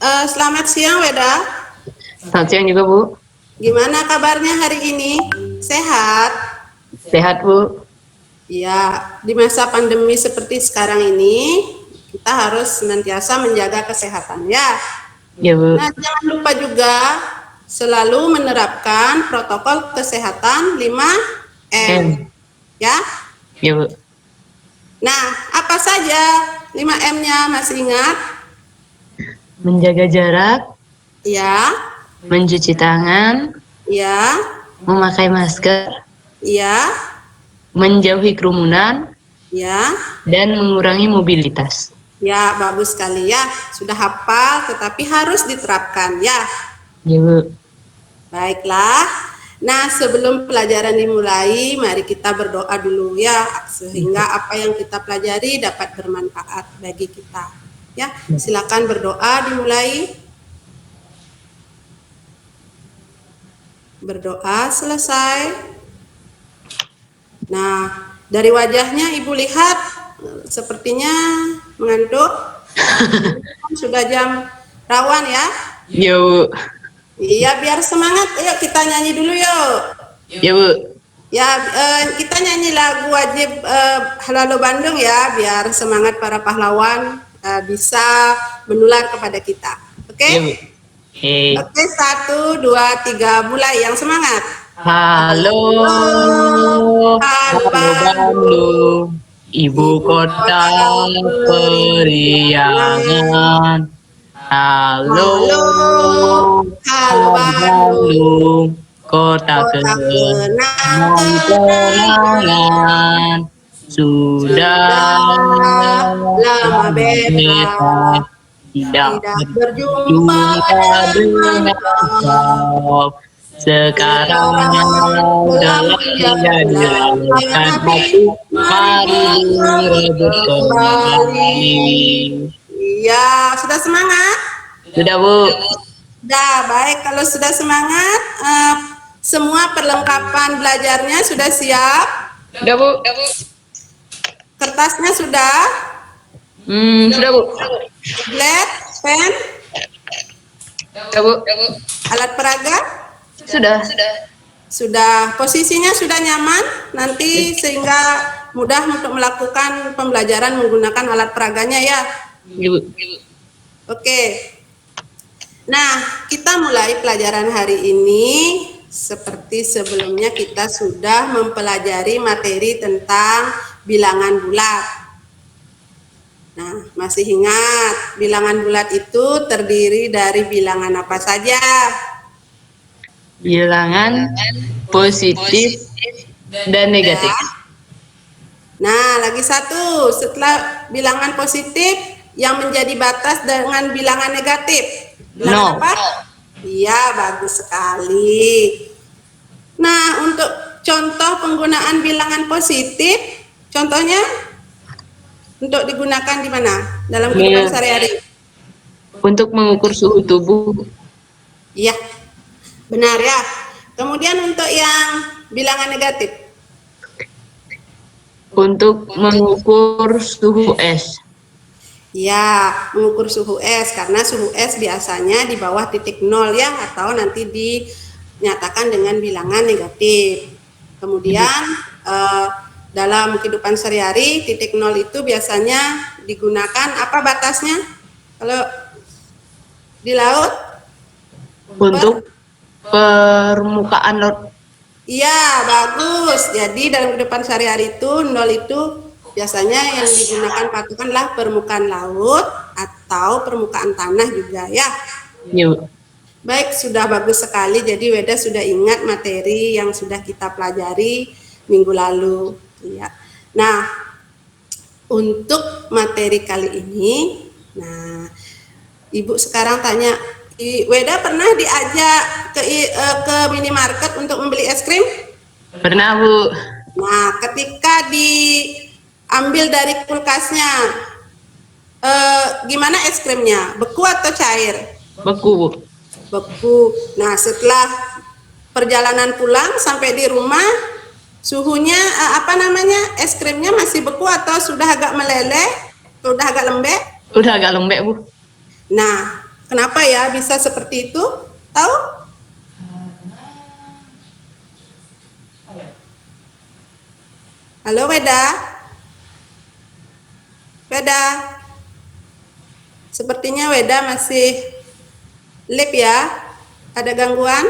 Selamat siang, Weda. Selamat siang juga, Bu. Gimana kabarnya hari ini? Sehat? Sehat, Bu. Ya, di masa pandemi seperti sekarang ini, kita harus senantiasa menjaga kesehatan ya. Ya, Bu. Nah, jangan lupa juga selalu menerapkan protokol kesehatan 5M. M. Ya. Ya, Bu. Nah, apa saja 5M-nya masih ingat? Menjaga jarak, Ya. mencuci tangan, Ya. memakai masker, Ya. menjauhi kerumunan, Ya. dan mengurangi mobilitas. Ya, bagus sekali ya. Sudah hafal, tetapi harus diterapkan ya. Ya, Bu. Baiklah. Nah, sebelum pelajaran dimulai, mari kita berdoa dulu ya, sehingga apa yang kita pelajari dapat bermanfaat bagi kita. Ya, silakan berdoa dimulai. Berdoa selesai. Nah, dari wajahnya Ibu lihat sepertinya mengantuk. Sudah jam rawan ya. Ya, Bu. Iya, biar semangat. Yuk kita nyanyi dulu yuk. Ya, Bu. Ya, kita nyanyi lagu wajib Halo Bandung ya, biar semangat para pahlawan bisa menular kepada kita. Oke? Ya, Bu. Oke, 1, 2, 3, mulai. Yang semangat. Halo, Halo halo Bandung, Bandung, ibu kota periangan. Halo, halo Bandung, Bandung, kota kenang-kenangan. kenangan. Sudah lama beta tidak berjumpa berjumpa dengan kau. Sekarang telah menjadi lautan hati, mari rebut kembali. Iya, sudah semangat? Sudah, Bu. Sudah, baik. Kalau sudah semangat, semua perlengkapan belajarnya sudah siap? Sudah, Bu. Kertasnya sudah? Sudah, Bu. Tablet, pen, Sudah, Bu. alat peraga? Sudah. Sudah. Posisinya sudah nyaman nanti sehingga mudah untuk melakukan pembelajaran menggunakan alat peraganya ya. Ibu. Oke. Nah, kita mulai pelajaran hari ini. Seperti sebelumnya kita sudah mempelajari materi tentang bilangan bulat. Nah, masih ingat bilangan bulat itu terdiri dari bilangan apa saja? Bilangan positif dan negatif. Nah, lagi satu, setelah bilangan positif yang menjadi batas dengan bilangan negatif. Bilangan apa? Iya, bagus sekali. Nah, untuk contoh penggunaan bilangan positif, contohnya untuk digunakan di mana? Dalam kehidupan sehari-hari. Untuk mengukur suhu tubuh. Iya, benar ya. Kemudian untuk yang bilangan negatif. Untuk mengukur suhu es. Ya, mengukur suhu es karena suhu es biasanya di bawah titik nol ya, atau nanti dinyatakan dengan bilangan negatif. Kemudian dalam kehidupan sehari-hari titik nol itu biasanya digunakan apa batasnya? Kalau di laut? Untuk permukaan laut. Iya, bagus. Jadi dalam kehidupan sehari-hari itu nol itu biasanya yang digunakan patokanlah permukaan laut atau permukaan tanah juga ya. Yuk. Baik, sudah bagus sekali. Jadi Weda sudah ingat materi yang sudah kita pelajari minggu lalu. Ya. Nah, untuk materi kali ini, nah, Ibu sekarang tanya, Weda pernah diajak ke minimarket untuk membeli es krim? Pernah, Bu. Nah, ketika diambil dari kulkasnya, gimana es krimnya? Beku atau cair? Beku, Bu. Beku. Nah, setelah perjalanan pulang sampai di rumah, suhunya es krimnya masih beku atau sudah agak meleleh? Sudah agak lembek? Udah agak lembek, Bu. Nah, Kenapa ya bisa seperti itu? Tahu? Halo Weda? Weda? Sepertinya Weda masih lip ya? Ada gangguan?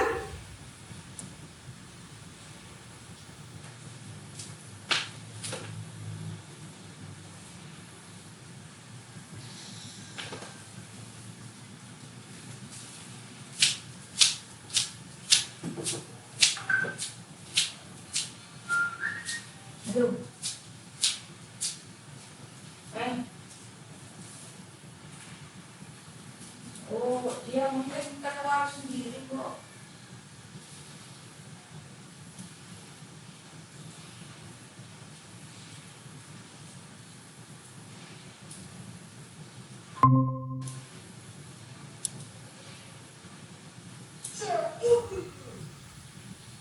Oh, dia mungkin keluar sendiri kok.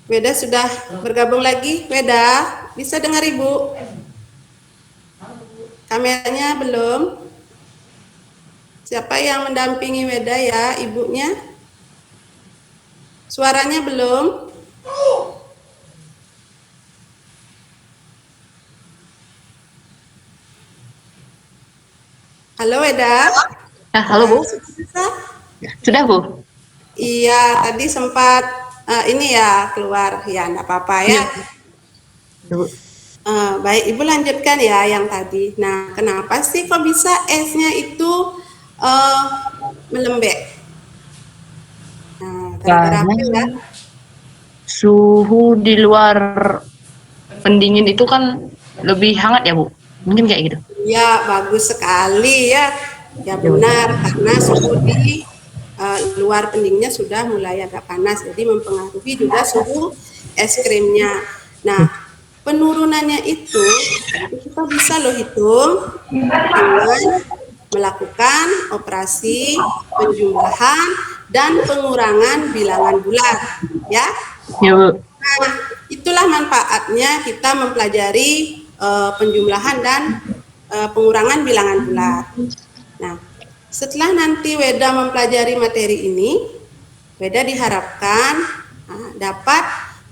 Weda sudah bergabung lagi? Weda, bisa dengar Ibu? Kameranya belum? Siapa yang mendampingi Weda ya, ibunya? Suaranya belum? Halo Weda? Halo Bu, Bisa? sudah Bu? Iya, tadi sempat ini ya keluar. Ya, enggak apa-apa ya. Iya. Bu. Baik, Ibu lanjutkan ya yang tadi. Nah, kenapa sih kok bisa esnya itu eh, melembek? Nah, gara-gara apa ya? Karena suhu di luar pendingin itu kan lebih hangat ya Bu? Mungkin kayak gitu. Ya, bagus sekali ya. Ya benar, karena suhu di luar pendingnya sudah mulai agak panas, jadi mempengaruhi juga suhu es krimnya. Nah, penurunannya itu kita bisa loh hitung dengan melakukan operasi penjumlahan dan pengurangan bilangan bulat, ya. Ya Bu. Nah, itulah manfaatnya kita mempelajari penjumlahan dan pengurangan bilangan bulat. Nah, setelah nanti Weda mempelajari materi ini, Weda diharapkan dapat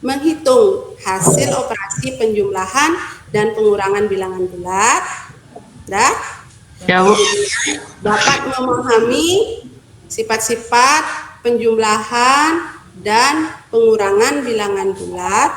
menghitung hasil operasi penjumlahan dan pengurangan bilangan bulat, dan Ya Bu. dapat memahami sifat-sifat penjumlahan dan pengurangan bilangan bulat.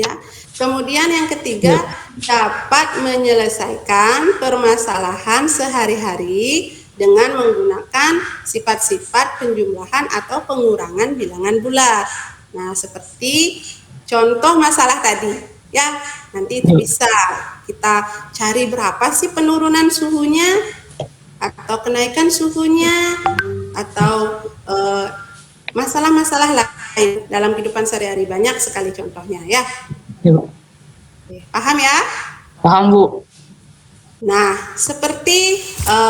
Ya. Kemudian yang ketiga, dapat menyelesaikan permasalahan sehari-hari dengan menggunakan sifat-sifat penjumlahan atau pengurangan bilangan bulat. Nah, seperti contoh masalah tadi, ya. Nanti itu bisa kita cari berapa sih penurunan suhunya atau kenaikan suhunya atau masalah-masalah lain dalam kehidupan sehari-hari, banyak sekali contohnya ya. Ya Bu. Paham ya? Paham Bu. Nah, seperti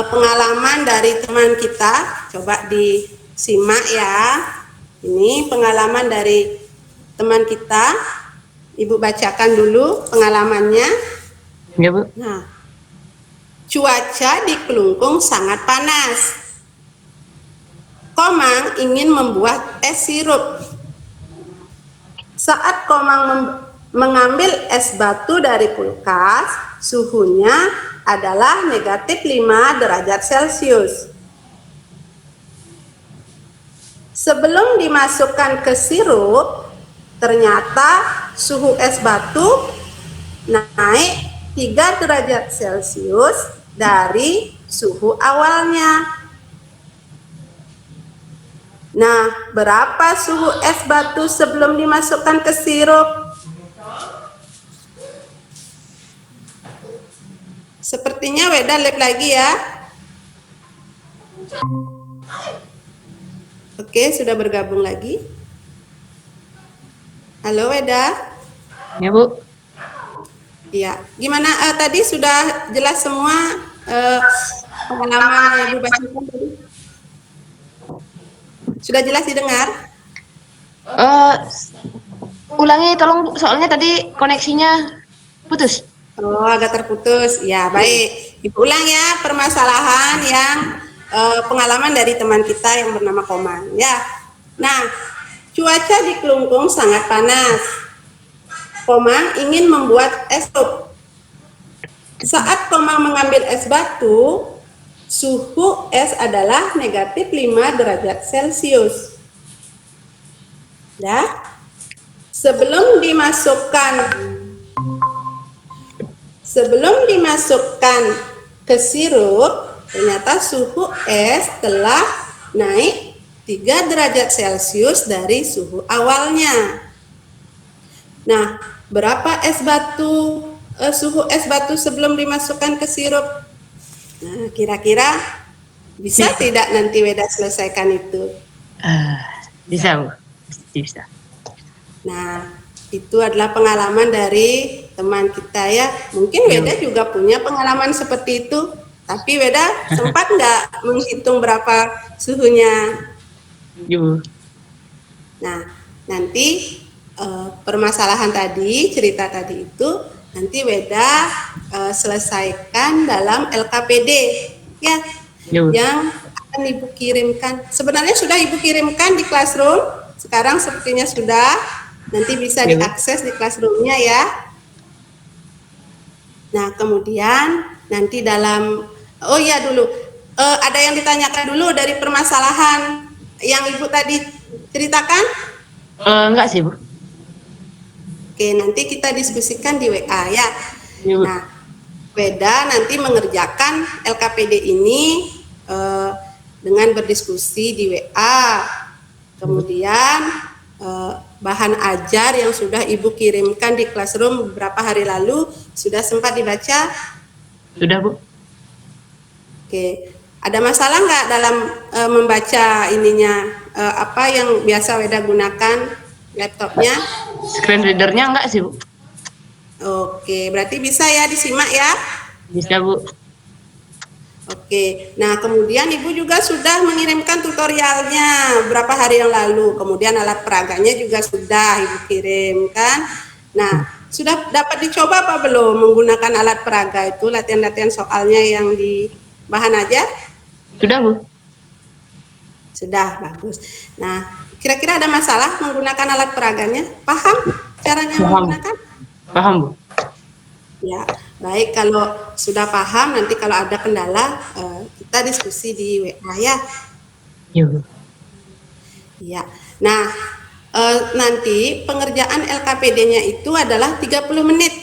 pengalaman dari teman kita, coba disimak ya. Ini pengalaman dari teman kita. Ibu bacakan dulu pengalamannya. Ya Bu. Nah, cuaca di Kelungkung sangat panas. Komang ingin membuat es sirup. Saat Komang mengambil es batu dari kulkas, suhunya adalah negatif 5 derajat Celcius. Sebelum dimasukkan ke sirup, ternyata suhu es batu naik 3 derajat Celcius dari suhu awalnya. Nah, berapa suhu es batu sebelum dimasukkan ke sirup? Sepertinya Weda lab lagi ya. Oke, sudah bergabung lagi. Halo Weda. Ya Bu. Iya, gimana tadi sudah jelas semua pengalaman yang Ibu bacakan tadi? Sudah jelas didengar? Ulangi tolong Bu, soalnya tadi koneksinya putus. Oh, agak terputus. Ya, baik. Ibu ulang ya permasalahan yang pengalaman dari teman kita yang bernama Komang ya. Nah, cuaca di Klungkung sangat panas. Komang ingin membuat es batu. Saat Komang mengambil es batu, suhu es adalah negatif 5 derajat Celcius. Ya. Sebelum dimasukkan ke sirup, ternyata suhu es telah naik 3 derajat Celcius dari suhu awalnya. Nah, berapa suhu es batu sebelum dimasukkan ke sirup? Nah, kira-kira bisa tidak nanti Weda selesaikan itu? Bisa, Bu. Bisa. Nah, itu adalah pengalaman dari teman kita ya. Mungkin Weda juga punya pengalaman seperti itu, tapi Weda sempat nggak menghitung berapa suhunya? Ibu. Nah, nanti permasalahan tadi, cerita tadi itu nanti Weda selesaikan dalam LKPD ya, yang akan Ibu kirimkan. Sebenarnya sudah Ibu kirimkan di Classroom, sekarang sepertinya sudah, nanti bisa diakses di Classroom-nya ya. Nah, kemudian nanti dalam, oh iya dulu, ada yang ditanyakan dulu dari permasalahan yang Ibu tadi ceritakan? Enggak sih, Bu. Oke, nanti kita diskusikan di WA ya. Nah, Weda nanti mengerjakan LKPD ini dengan berdiskusi di WA. Kemudian bahan ajar yang sudah Ibu kirimkan di Classroom beberapa hari lalu sudah sempat dibaca? Sudah, Bu. Oke, ada masalah nggak dalam membaca ininya? Apa yang biasa Weda gunakan laptopnya? Screen readernya enggak sih, Bu. Oke, berarti bisa ya disimak ya? Bisa, Bu. Oke, nah kemudian Ibu juga sudah mengirimkan tutorialnya beberapa hari yang lalu. Kemudian alat peraganya juga sudah Ibu kirimkan. Nah, sudah dapat dicoba apa belum menggunakan alat peraga itu, latihan-latihan soalnya yang di bahan ajar? Sudah, Bu. Sudah, bagus. Nah, kira-kira ada masalah menggunakan alat peraganya? Paham caranya menggunakan? Paham, Bu. Ya, baik, kalau sudah paham nanti kalau ada kendala kita diskusi di WA ya. Iya, Bu. Ya. Nah, nanti pengerjaan LKPD-nya itu adalah 30 menit.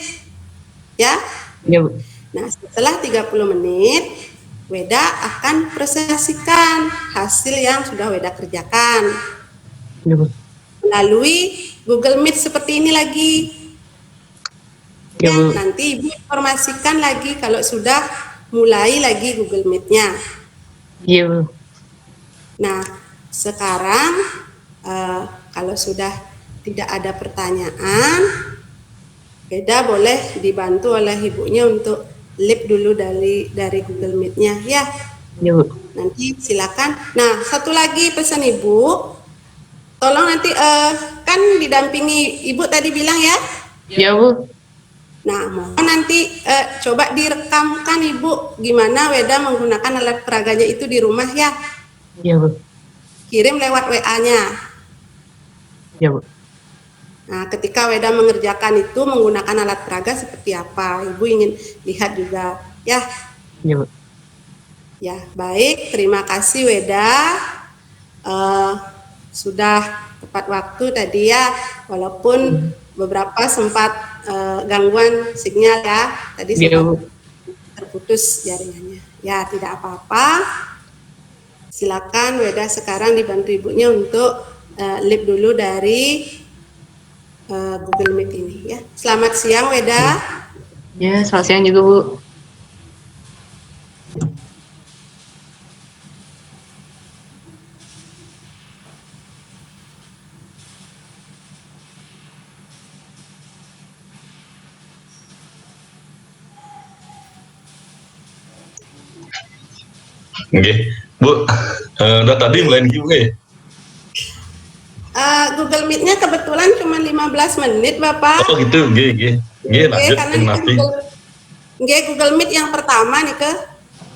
Ya. Iya, Bu. Nah, setelah 30 menit Weda akan presentasikan hasil yang sudah Weda kerjakan. Iya, Bu. Melalui Google Meet seperti ini lagi. Ya, Bu. Nanti Ibu informasikan lagi kalau sudah mulai lagi Google Meet-nya. Iya, Bu. Nah, sekarang kalau sudah tidak ada pertanyaan, Weda boleh dibantu oleh ibunya untuk lip dulu dari Google Meet-nya ya. Iya, Bu. Nanti silakan. Nah, satu lagi pesan Ibu, tolong nanti kan didampingi Ibu tadi bilang ya. Iya, Bu. Nah, mohon nanti coba direkamkan Ibu gimana Weda menggunakan alat peraganya itu di rumah ya. Iya, Bu. Kirim lewat WA-nya. Iya, Bu. Nah, ketika Weda mengerjakan itu menggunakan alat peraga seperti apa, Ibu ingin lihat juga ya. Iya, Bu. Ya, baik, terima kasih Weda. Sudah tepat waktu tadi ya, walaupun beberapa sempat gangguan sinyal ya, tadi sempat terputus jaringannya. Ya, tidak apa-apa. Silakan Weda sekarang dibantu ibunya untuk lip dulu dari Google Meet ini ya. Selamat siang Weda. Ya, selamat siang juga, Bu. Oke, Bu. Udah tadi mulai gitu ya? Google Meet-nya kebetulan cuma 15 menit, Bapak. Oh gitu, G, lanjut karena nanti. Nggih, Google Meet yang pertama nih ke.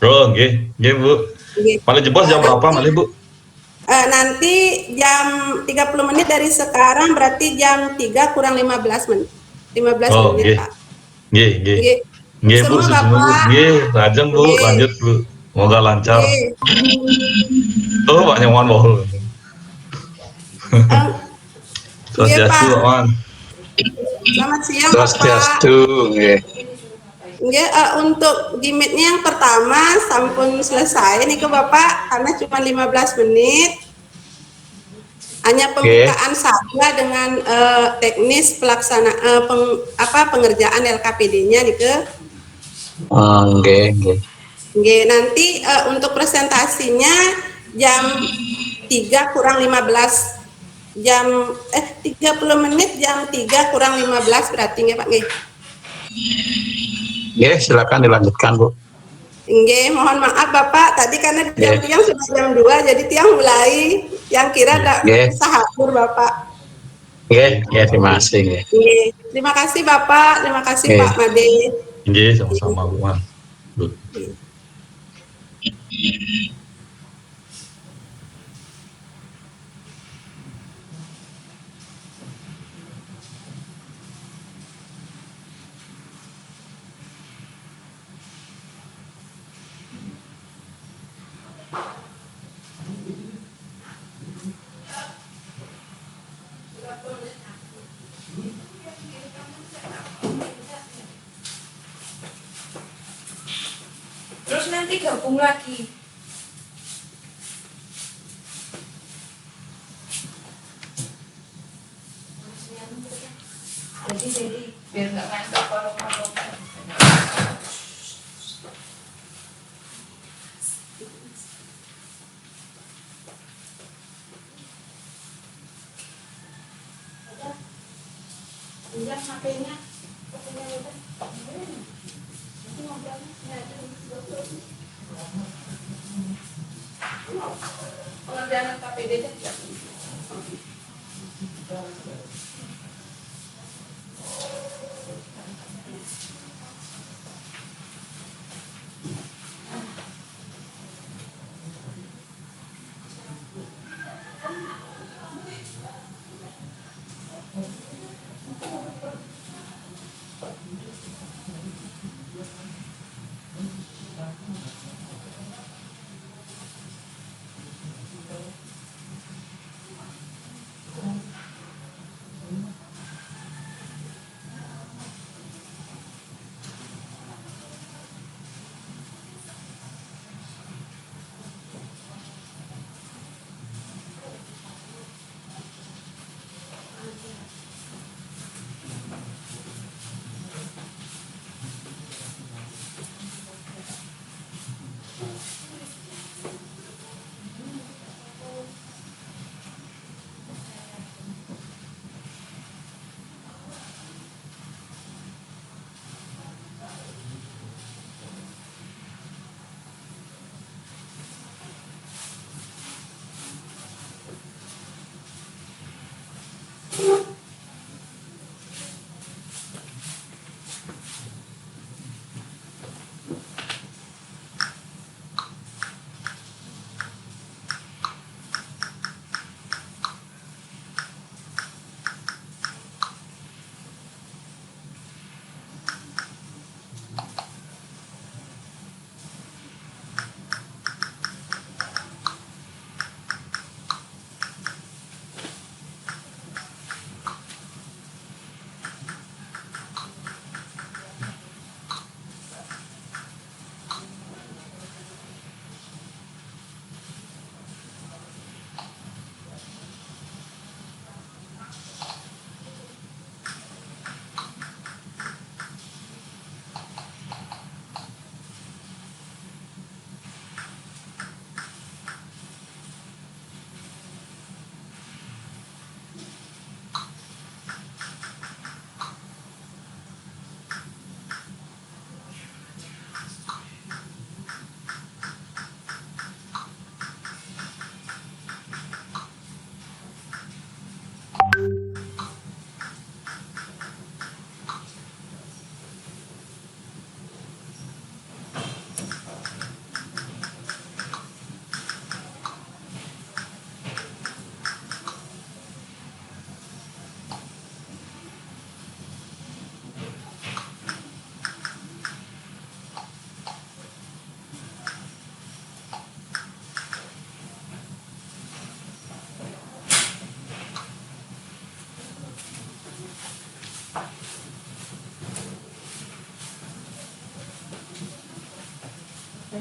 Oh, nggih, nggih Bu. Nggih. Paling jebol jam berapa Nanti, malih Bu? nanti jam 30 menit dari sekarang berarti jam 3 kurang 15 menit. 15 Oh, menit, nggih. Pak. Nggih, nggih. Nggih. Nggih Bu, Semua semua Bu. Bapak. Nggih, lajeng Bu, Nggih. lanjut Bu. Semoga lancar. Nggih. Oh, Pak Nyaman bohol. Eh, nggih, Swastiastu, Pak. Pak Man. Selamat siang, Bapak. Swastiastu, nggih. Nggih, untuk gimmicknya yang pertama sampun selesai nih ke Bapak karena cuma 15 menit. Hanya pembukaan saja dengan teknis pelaksanaan pengerjaan LKPD-nya nih ke. Nggih, nggih. Nggih, nanti untuk presentasinya jam 3 kurang 15 jam 30 menit jam 3 kurang 15 berarti nggih Pak nggih. Nggih, silakan dilanjutkan, Bu. Nggih, mohon maaf Bapak, tadi karena jam Nggih. tiang sudah jam 2 jadi tiang mulai yang kira ada Nggih. sahur Bapak. Nggih, nggih, terima kasih, nggih. Nggih, terima kasih Bapak, terima kasih Nggih. Pak Made. Nggih, sama-sama Bu Man. Bu. Terus nanti gabung lagi. Jadi biar nggak ngantuk kalau mau. Pinjam HP-nya. Pengerjaan KPD-nya tidak.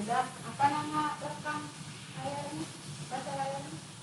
ada apa nama rekam layarnya, baca layarnya.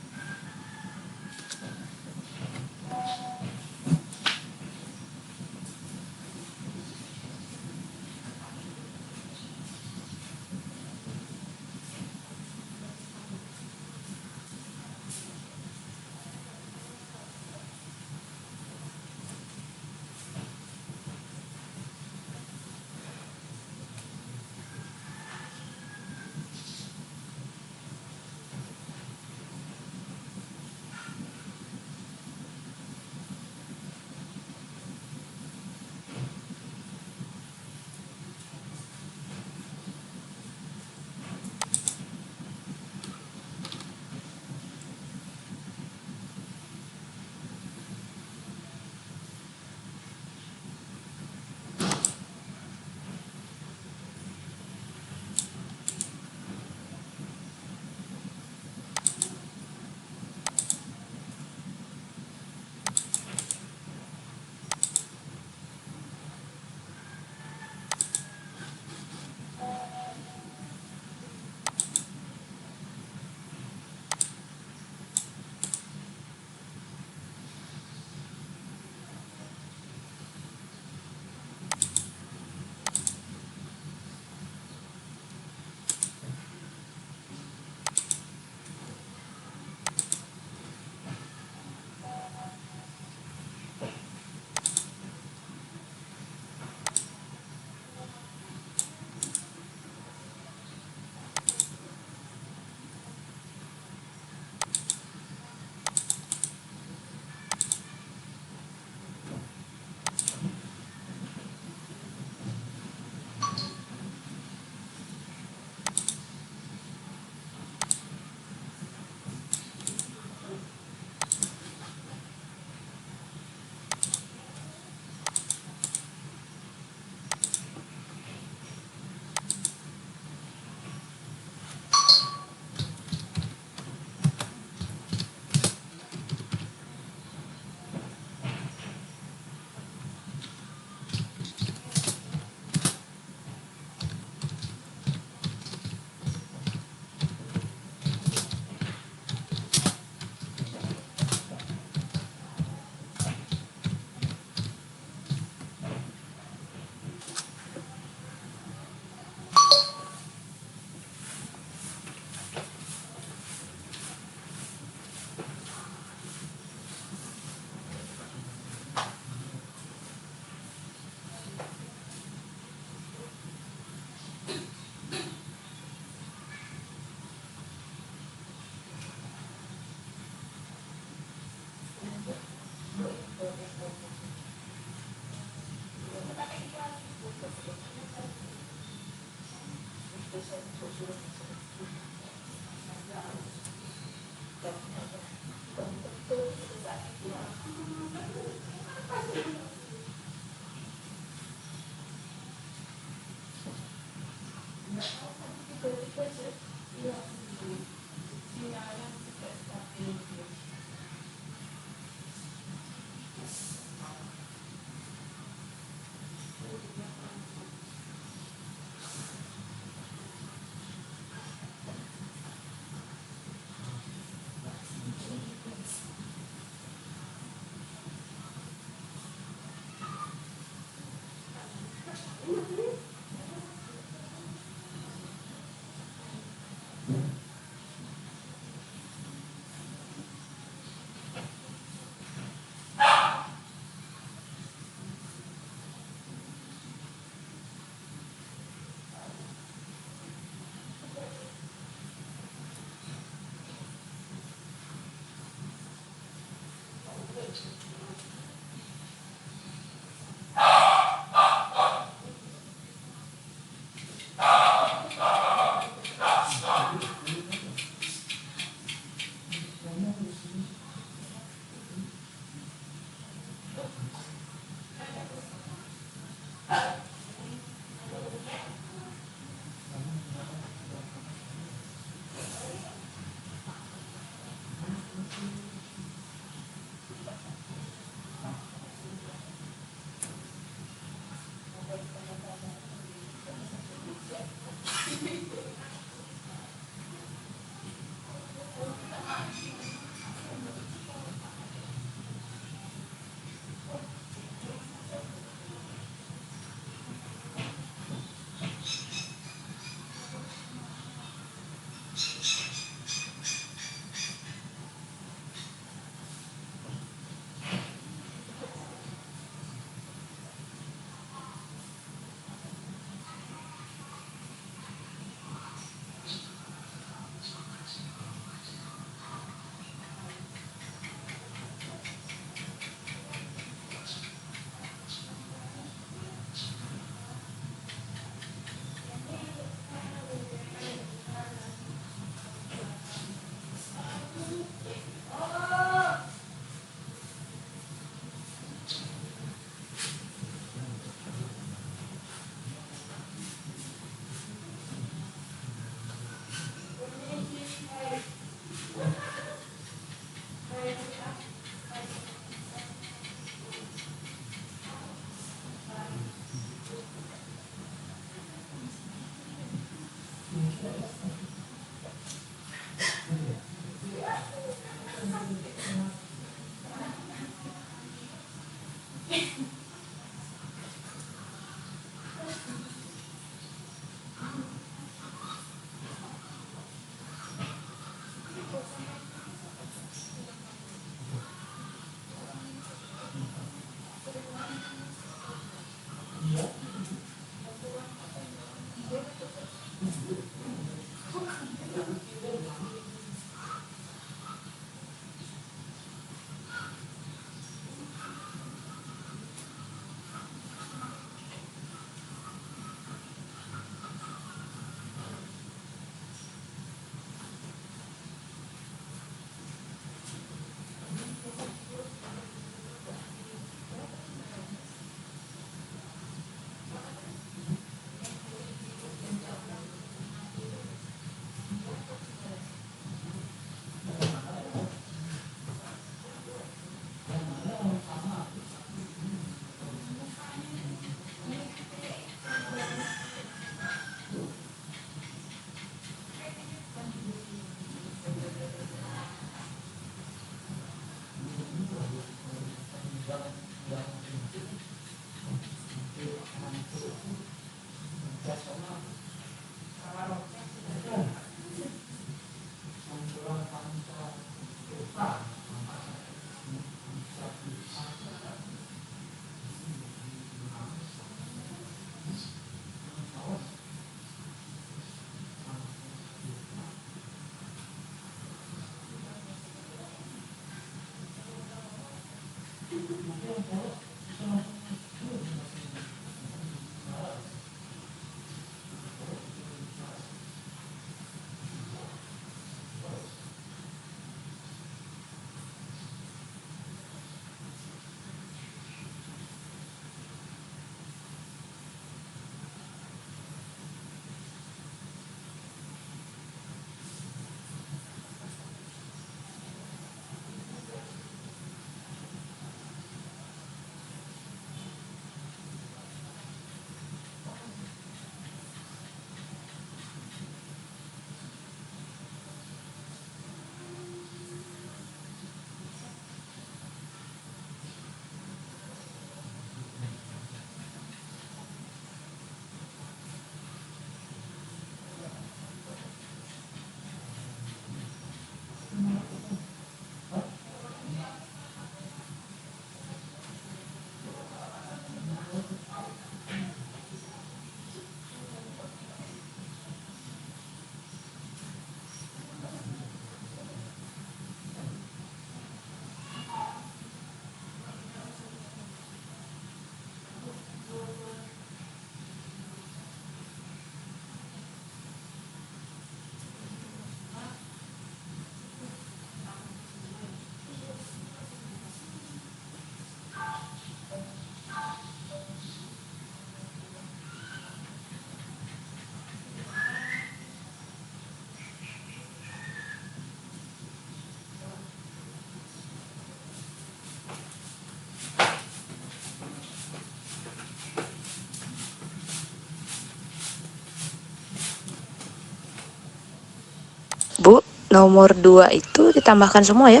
nomor 2 itu ditambahkan semua ya.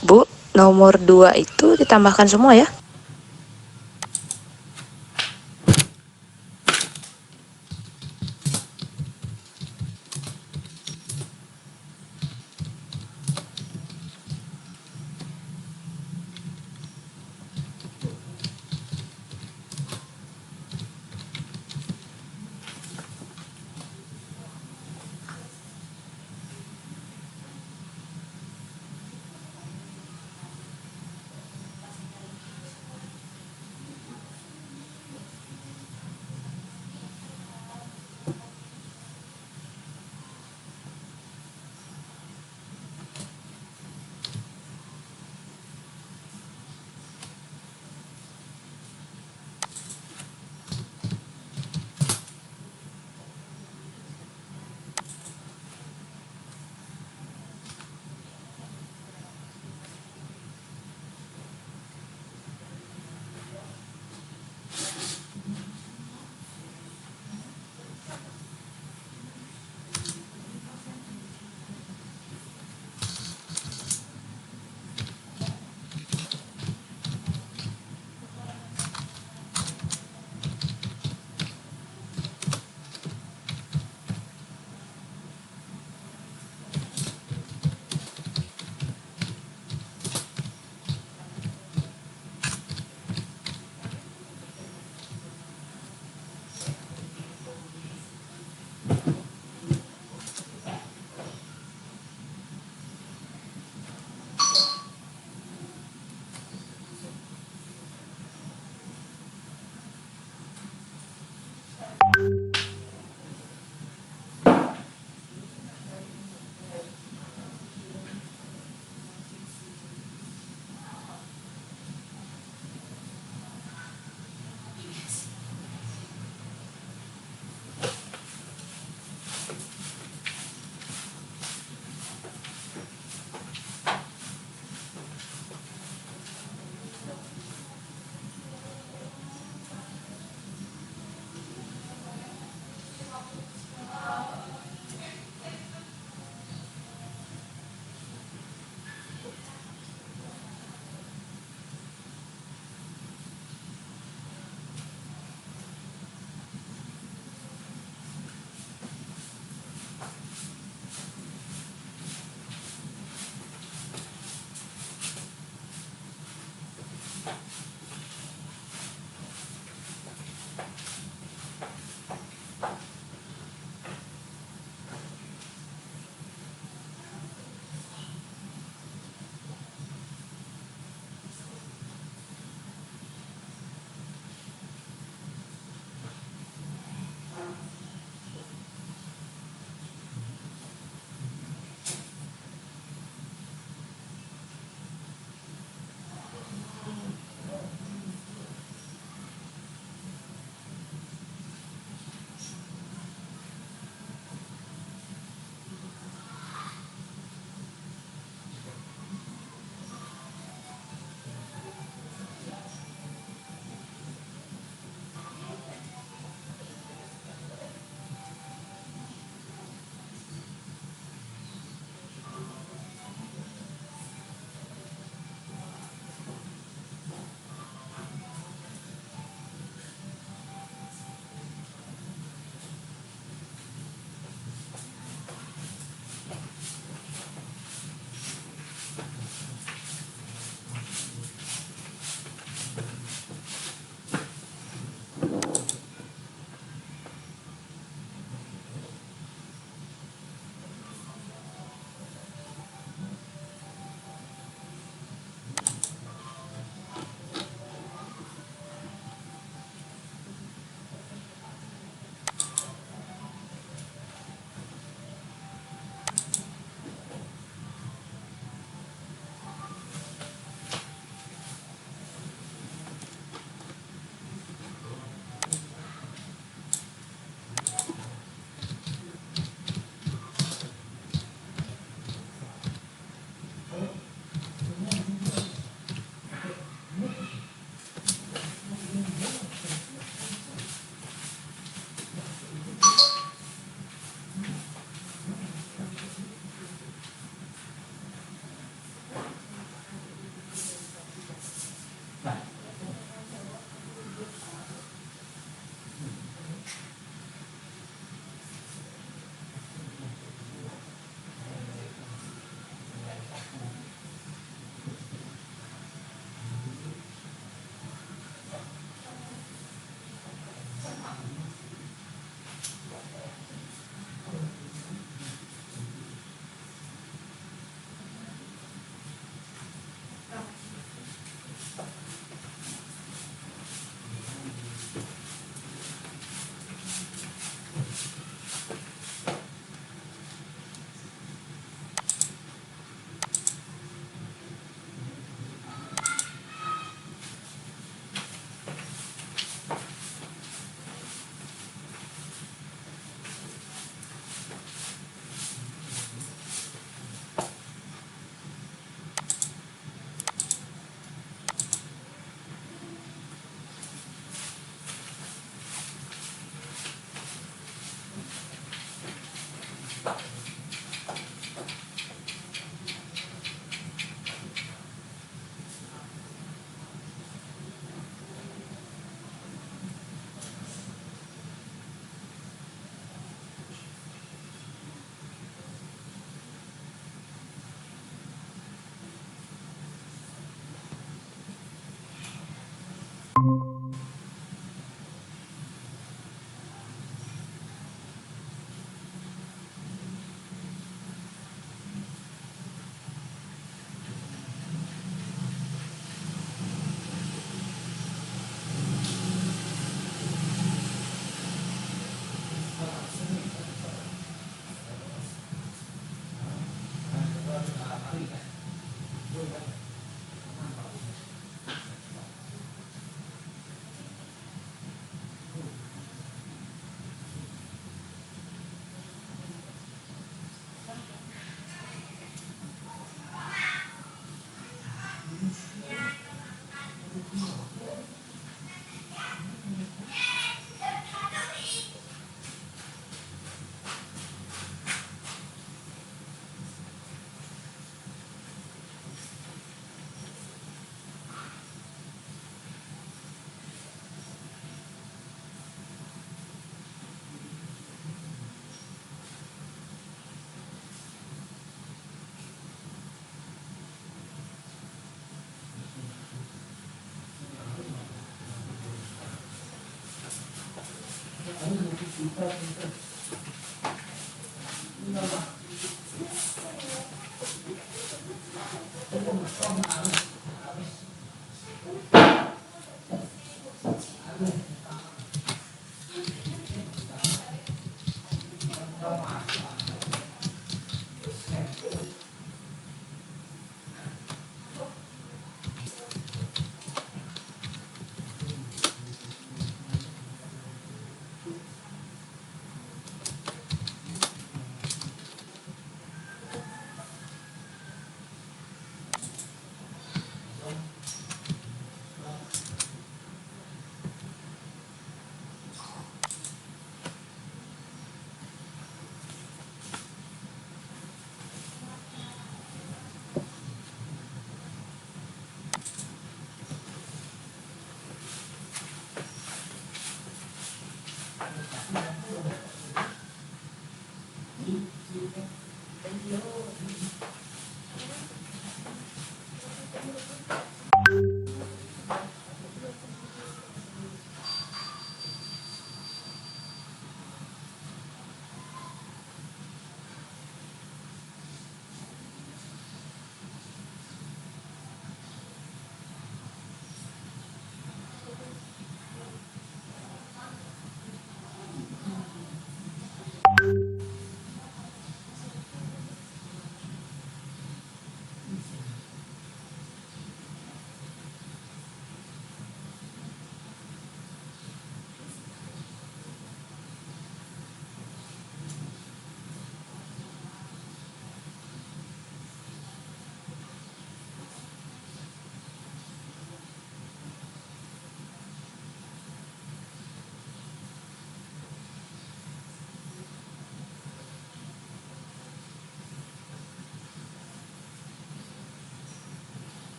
Bu, nomor 2 itu ditambahkan semua ya.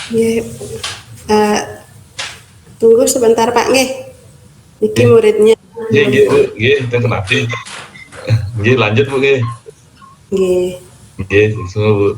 Nggih. Eh, tunggu sebentar Pak nggih. Niki Nggih. muridnya. Nggih, Bu. Nggih, teng kenapa? Nggih, lanjut, Bu, nggih. Nggih. Nggih, semua, Bu.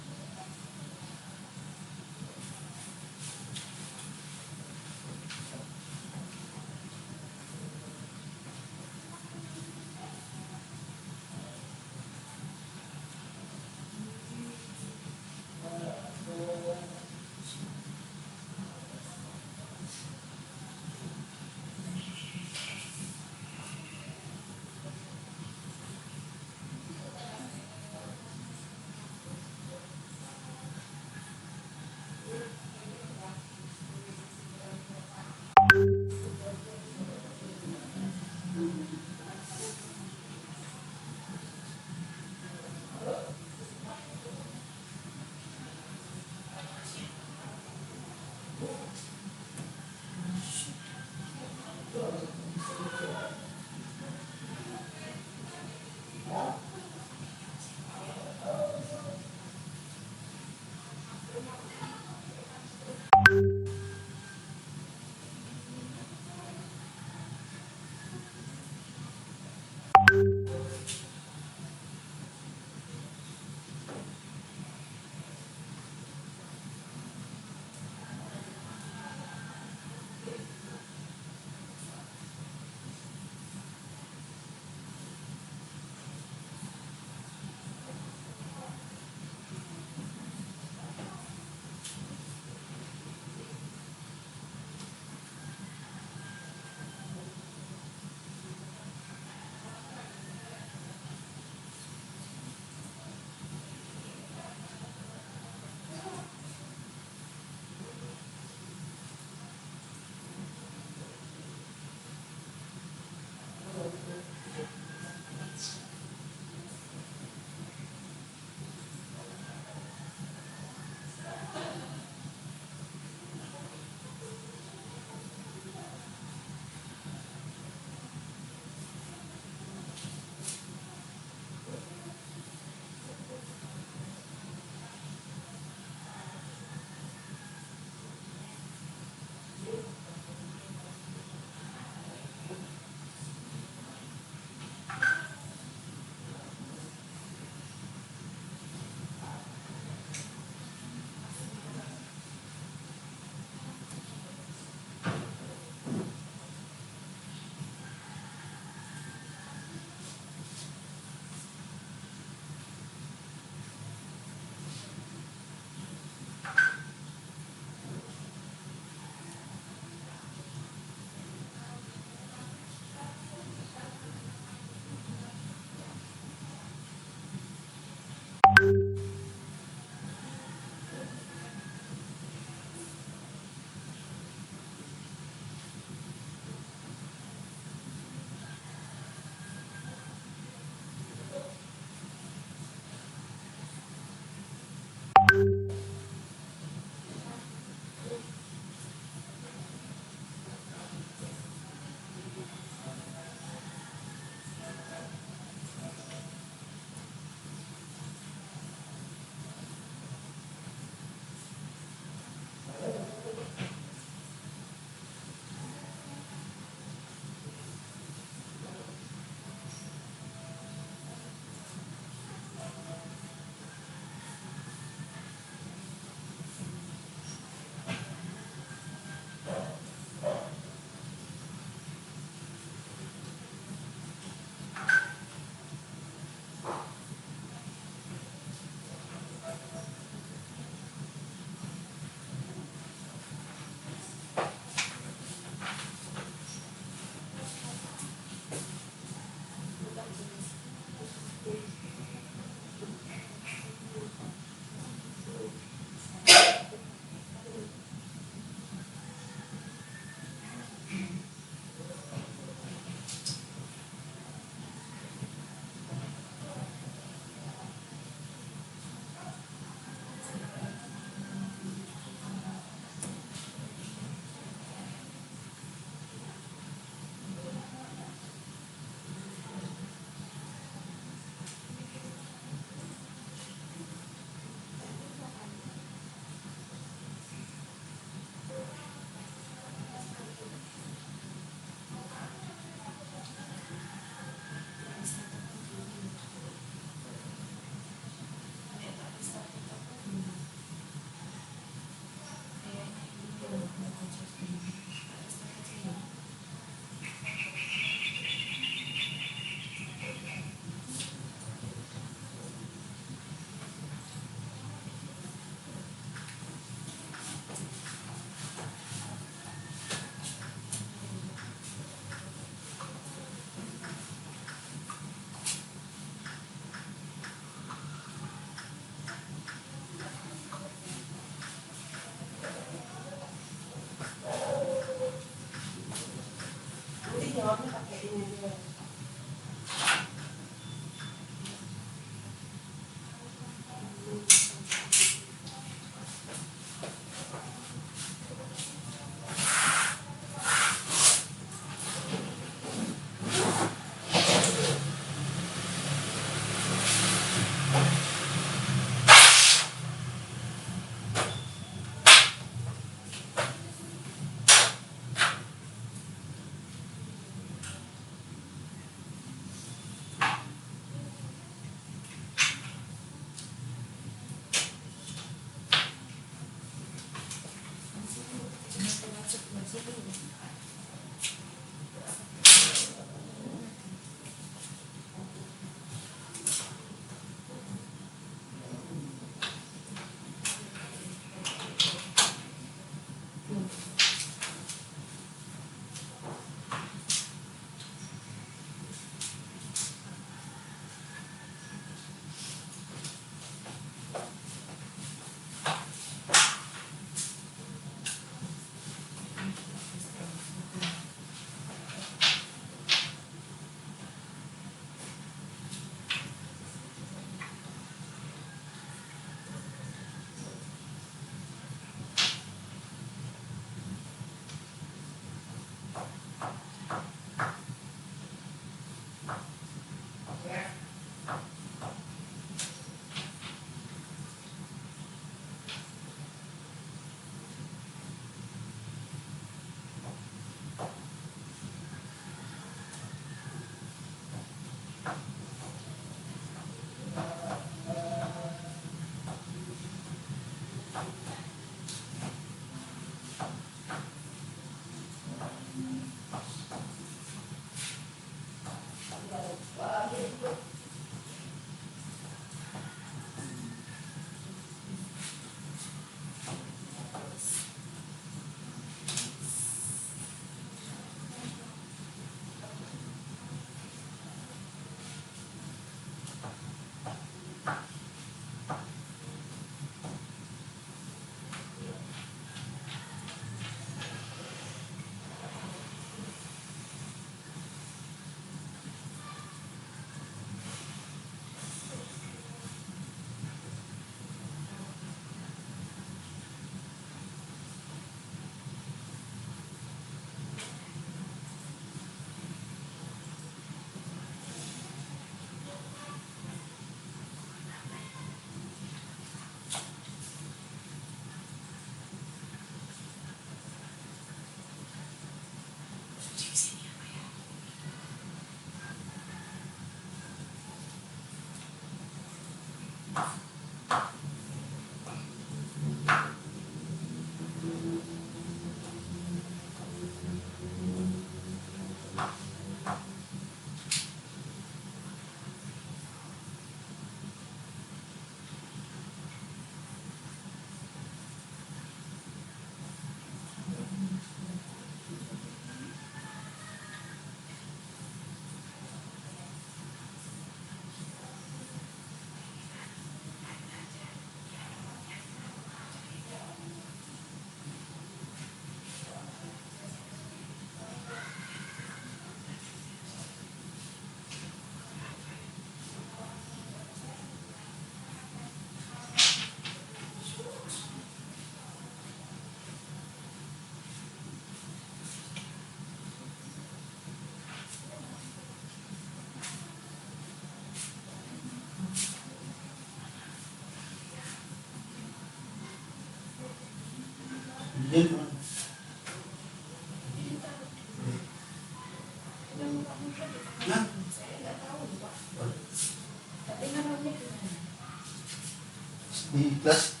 Di kelas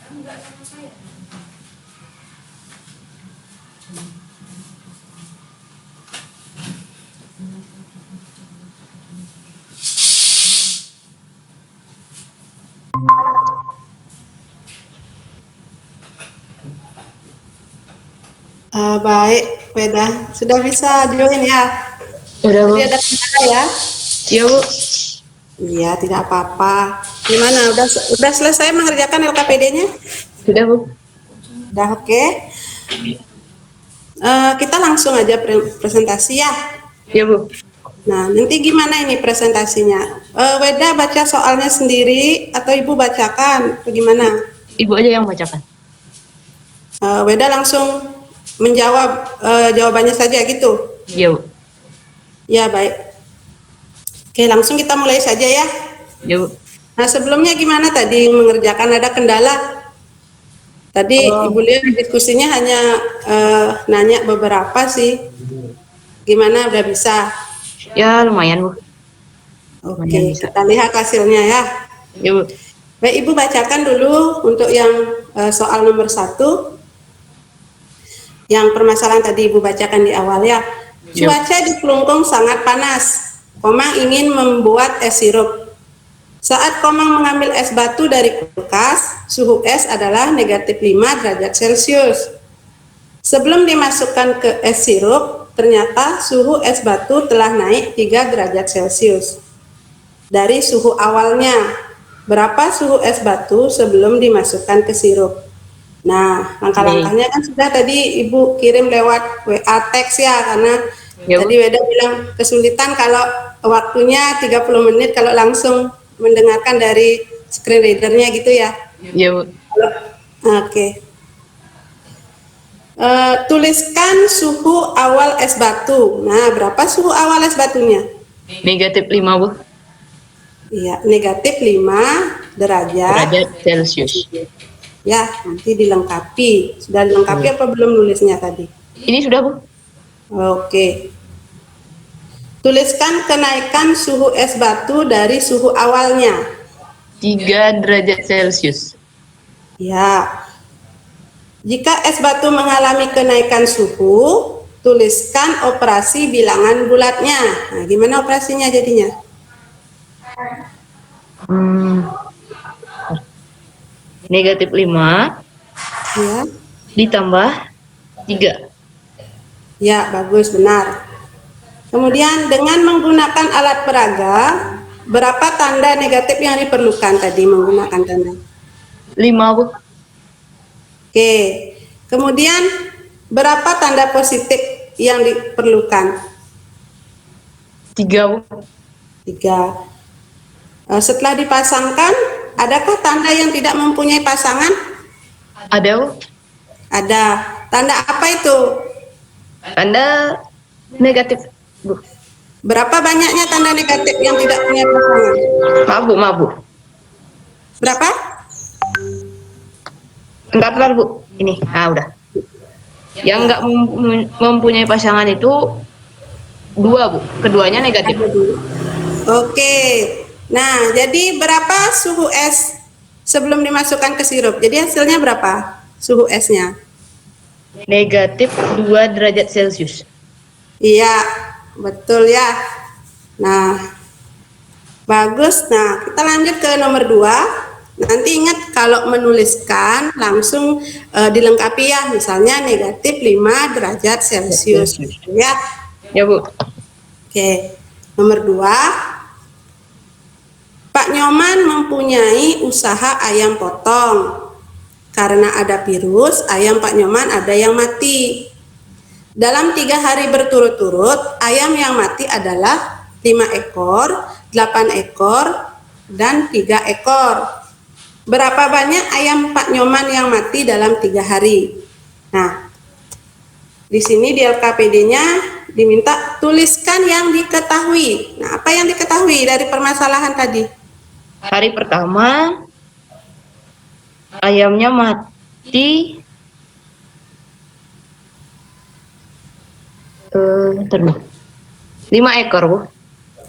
Enggak sama saya. Baik, Weda. Sudah bisa join ya? Udah, Bu. Tadi ada kendala ya? Iya, Bu. Iya, tidak apa-apa. Gimana? Udah selesai mengerjakan LKPD-nya? Sudah, Bu. Udah oke. Kita langsung aja presentasi ya. Iya, Bu. Nah, nanti gimana ini presentasinya? Weda baca soalnya sendiri atau Ibu bacakan? Atau gimana? Ibu aja yang bacakan. Weda langsung menjawab jawabannya saja gitu. Iya, Bu. Ya, baik. Oke, langsung kita mulai saja ya. Iya, Bu. Nah, sebelumnya gimana tadi mengerjakan, ada kendala? Tadi Ibu lihat diskusinya hanya nanya beberapa sih. Gimana, udah bisa? Ya, lumayan, Bu. Oke, Lumayan bisa. kita lihat hasilnya ya. Iya, Bu. Baik, Ibu bacakan dulu untuk yang soal nomor 1. Yang permasalahan tadi Ibu bacakan di awal ya. Cuaca di Kelungkung sangat panas. Komang ingin membuat es sirup. Saat Komang mengambil es batu dari kulkas, suhu es adalah -5 derajat Celcius. Sebelum dimasukkan ke es sirup, ternyata suhu es batu telah naik 3 derajat Celcius. Dari suhu awalnya, berapa suhu es batu sebelum dimasukkan ke sirup? Nah, langkah-langkahnya kan sudah tadi Ibu kirim lewat WA teks ya, karena Ya, Bu. tadi Weda bilang kesulitan kalau waktunya 30 menit kalau langsung mendengarkan dari screen readernya gitu ya. Iya, Bu. Oke. Tuliskan suhu awal es batu. Nah, berapa suhu awal es batunya? -5, Bu. Iya, -5 derajat. Derajat Celcius. Ya, nanti dilengkapi. Sudah dilengkapi apa belum nulisnya tadi? Ini sudah, Bu. Oke. Tuliskan kenaikan suhu es batu dari suhu awalnya. 3 derajat Celcius. Ya. Jika es batu mengalami kenaikan suhu, tuliskan operasi bilangan bulatnya. Nah, gimana operasinya jadinya? Negatif 5 Ya. ditambah 3. Ya, bagus, benar. Kemudian dengan menggunakan alat peraga, berapa tanda negatif yang diperlukan tadi menggunakan tanda? 5, Bu. Oke. Kemudian berapa tanda positif yang diperlukan? 3, Bu. 3. Setelah dipasangkan, adakah tanda yang tidak mempunyai pasangan? Ada, Bu. Ada. Tanda apa itu? Tanda negatif, Bu. Berapa banyaknya tanda negatif yang tidak punya pasangan? Maaf, Bu. Berapa? Bentar, Bu. Ini, udah. Yang nggak mempunyai pasangan itu 2, Bu. Keduanya negatif. Oke. Nah, jadi berapa suhu es sebelum dimasukkan ke sirup? Jadi hasilnya berapa suhu esnya? Negatif 2 derajat Celcius. Iya, betul ya. Nah, bagus. Nah, kita lanjut ke nomor 2. Nanti ingat kalau menuliskan langsung dilengkapi ya. Misalnya negatif 5 derajat Celcius. Ya. Ya, Bu. Oke. Nomor 2. Pak Nyoman mempunyai usaha ayam potong. Karena ada virus, ayam Pak Nyoman ada yang mati. Dalam 3 hari berturut-turut, ayam yang mati adalah 5 ekor, 8 ekor, dan 3 ekor. Berapa banyak ayam Pak Nyoman yang mati dalam 3 hari? Nah, di sini di LKPD-nya diminta tuliskan yang diketahui. Nah, apa yang diketahui dari permasalahan tadi? Hari pertama ayamnya mati 5 ekor, Bu.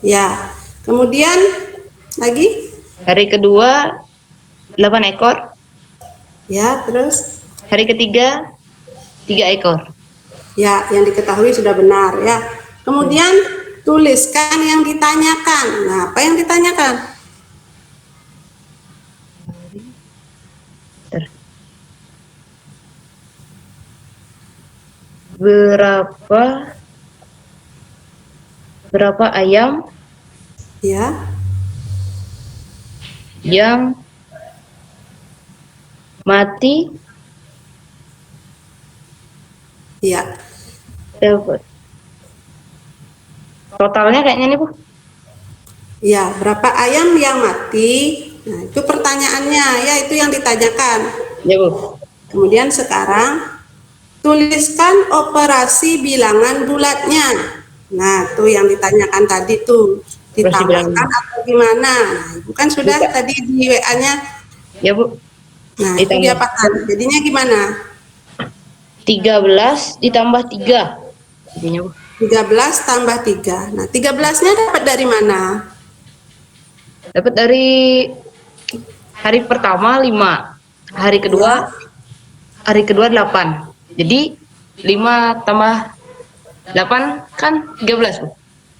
Ya. Kemudian lagi? Hari kedua 8 ekor. Ya, terus? Hari ketiga 3 ekor. Ya, yang diketahui sudah benar ya. Kemudian tuliskan yang ditanyakan. Nah, apa yang ditanyakan? Berapa ayam Ya. yang mati Ya. totalnya kayaknya nih, Bu. Ya, berapa ayam yang mati? Nah, itu pertanyaannya ya, itu yang ditanyakan. Ya, Bu. Kemudian sekarang tuliskan operasi bilangan bulatnya. Nah, tuh yang ditanyakan tadi tuh, ditambahkan atau gimana? Nah, Ibu kan sudah tadi di WA-nya. Ya, Bu. Nah, itu diapakan? Jadinya gimana? 13 ditambah 3. Jadinya, Bu. 13 tambah 3. Nah, 13-nya dapat dari mana? Dapat dari hari pertama 5. Hari kedua 8. Jadi 5 tambah 8 kan 13, Bu.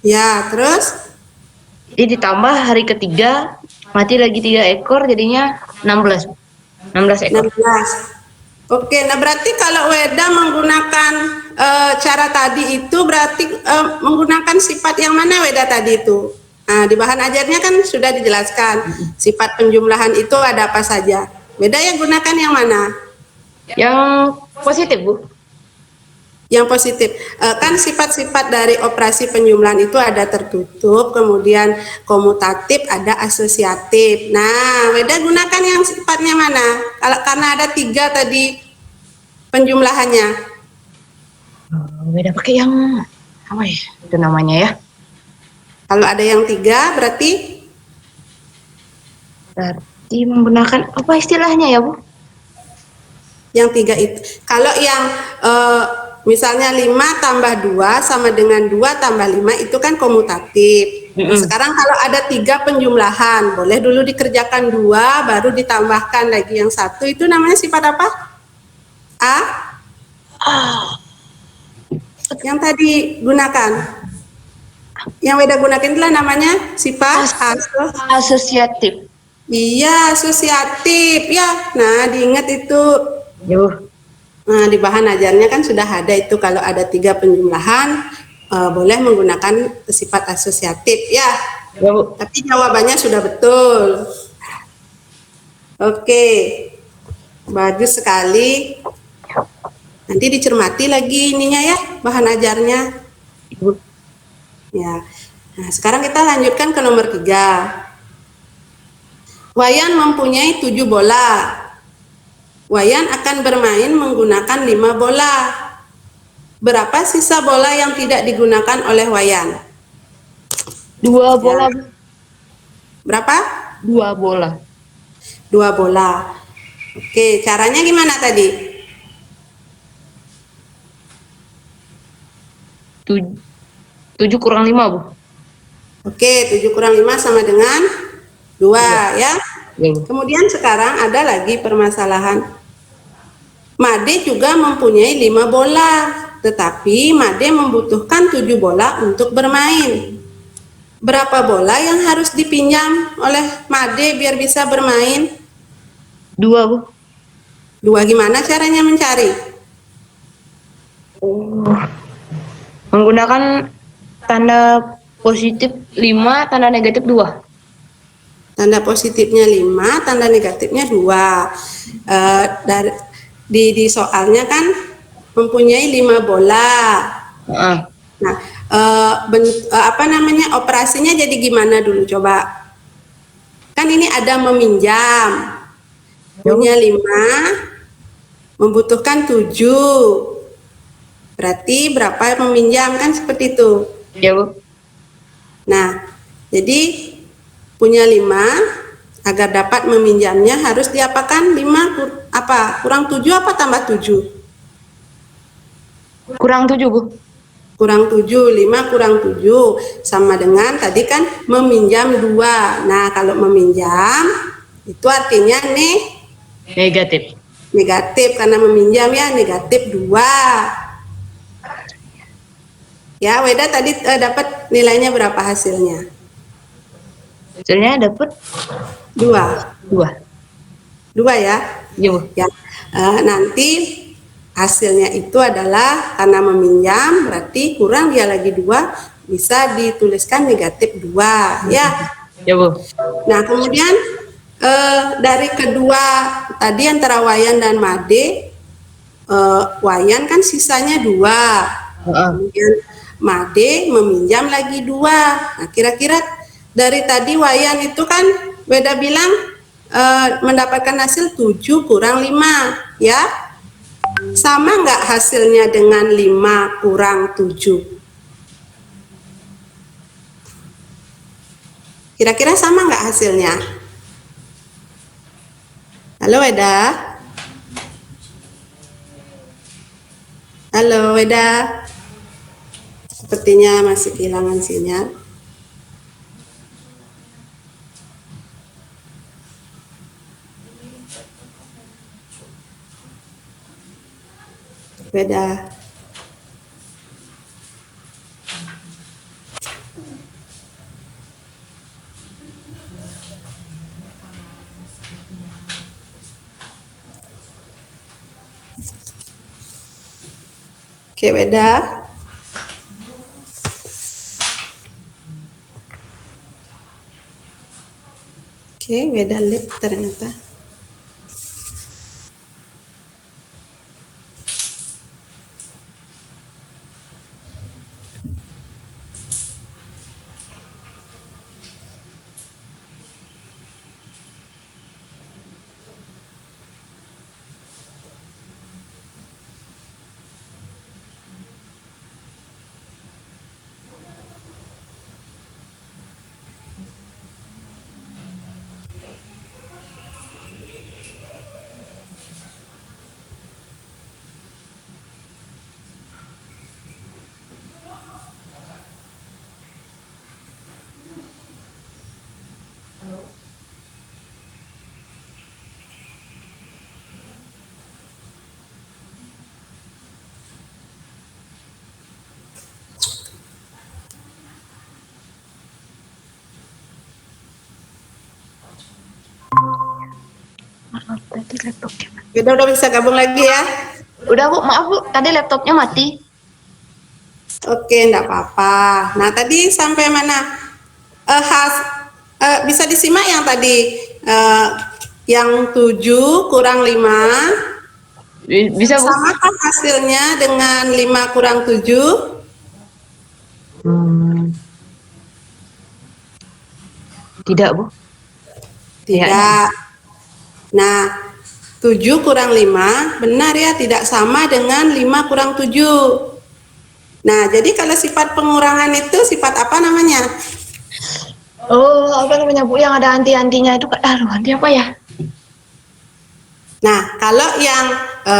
Ya, terus? Jadi ditambah hari ketiga mati lagi 3 ekor, jadinya 16, Bu. 16 ekor. 16. Oke, nah berarti kalau Weda menggunakan cara tadi itu berarti menggunakan sifat yang mana Weda tadi itu? Nah, di bahan ajarnya kan sudah dijelaskan sifat penjumlahan itu ada apa saja. Weda yang gunakan yang mana? Yang positif, Bu. Yang positif. Kan sifat-sifat dari operasi penjumlahan itu ada tertutup, kemudian komutatif, ada asosiatif. Nah, Weda gunakan yang sifatnya mana? Karena ada 3 tadi penjumlahannya. Beda pakai yang apa ya? Itu namanya ya. Kalau ada yang 3 berarti menggunakan apa istilahnya ya, Bu? yang 3 itu. Kalau yang misalnya 5 tambah 2 sama dengan 2 tambah 5 itu kan komutatif. Nah, sekarang kalau ada 3 penjumlahan, boleh dulu dikerjakan 2, baru ditambahkan lagi yang 1. Itu namanya sifat apa? A? Yang tadi gunakan. Yang Weda gunakan itulah namanya sifat Asosiatif. Iya, asosiatif ya. Nah, diingat itu. Yo. Nah, di bahan ajarnya kan sudah ada itu kalau ada 3 penjumlahan boleh menggunakan sifat asosiatif ya. Yo. Tapi jawabannya sudah betul. Oke, bagus sekali. Nanti dicermati lagi ininya ya, bahan ajarnya. Ya. Nah, sekarang kita lanjutkan ke nomor 3. Wayan mempunyai 7 bola. Wayan akan bermain menggunakan 5 bola. Berapa sisa bola yang tidak digunakan oleh Wayan? 2 bola. Berapa? 2 bola. 2 bola. Oke, caranya gimana tadi? 7 kurang 5, Bu. Oke, 7 kurang 5 sama dengan 2 ya. Yo. Kemudian sekarang ada lagi permasalahan. Made juga mempunyai 5 bola, tetapi Made membutuhkan 7 bola untuk bermain. Berapa bola yang harus dipinjam oleh Made biar bisa bermain? 2, Bu. 2 gimana caranya mencari? Menggunakan tanda positif 5, tanda negatif 2. Tanda positifnya 5, tanda negatifnya 2. Di soalnya kan mempunyai 5 bola. Nah, apa namanya, operasinya jadi gimana dulu coba? Kan ini ada meminjam. Punya 5, membutuhkan 7. Berarti berapa meminjam kan seperti itu. Ya, Bu. Nah, jadi punya 5, agar dapat meminjamnya harus diapakan? 5 apa? Kurang 7 apa tambah 7? Kurang 7, Bu. Kurang 7, 5 kurang 7 sama dengan tadi kan meminjam 2. Nah, kalau meminjam itu artinya Negatif. negatif karena meminjam ya, negatif 2. Ya, Weda tadi dapat nilainya berapa hasilnya? Hasilnya dapat 2. 2. 2 ya. Iya, Bu. Ya, nanti hasilnya itu adalah karena meminjam berarti kurang dia lagi 2, bisa dituliskan negatif 2 ya. Ya, Bu. Nah, kemudian dari kedua tadi antara Wayan dan Made, Wayan kan sisanya 2. Kemudian Made meminjam lagi 2. Nah, kira-kira dari tadi Wayan itu kan Weda bilang mendapatkan hasil 7 kurang 5 ya. Sama nggak hasilnya dengan 5 kurang 7? Kira-kira sama nggak hasilnya? Halo Weda? Halo Weda? Sepertinya masih kehilangan sinyal. Weda. Oke, Weda. Oke, Weda lip ternyata. Udah bisa gabung lagi ya? Udah Bu, maaf Bu, tadi laptopnya mati. Oke, enggak apa-apa. Nah, tadi sampai mana? Bisa disimak yang tadi yang 7 kurang 5 Bisa Bu? samakah hasilnya dengan 5 kurang 7? Tidak Bu. Tidak. Nah, 7 kurang 5 benar ya, tidak sama dengan 5 kurang 7. Nah, jadi kalau sifat pengurangan itu sifat apa namanya? Oh, apa namanya Bu, yang ada anti-antinya itu, aduh, anti apa ya? Nah, kalau yang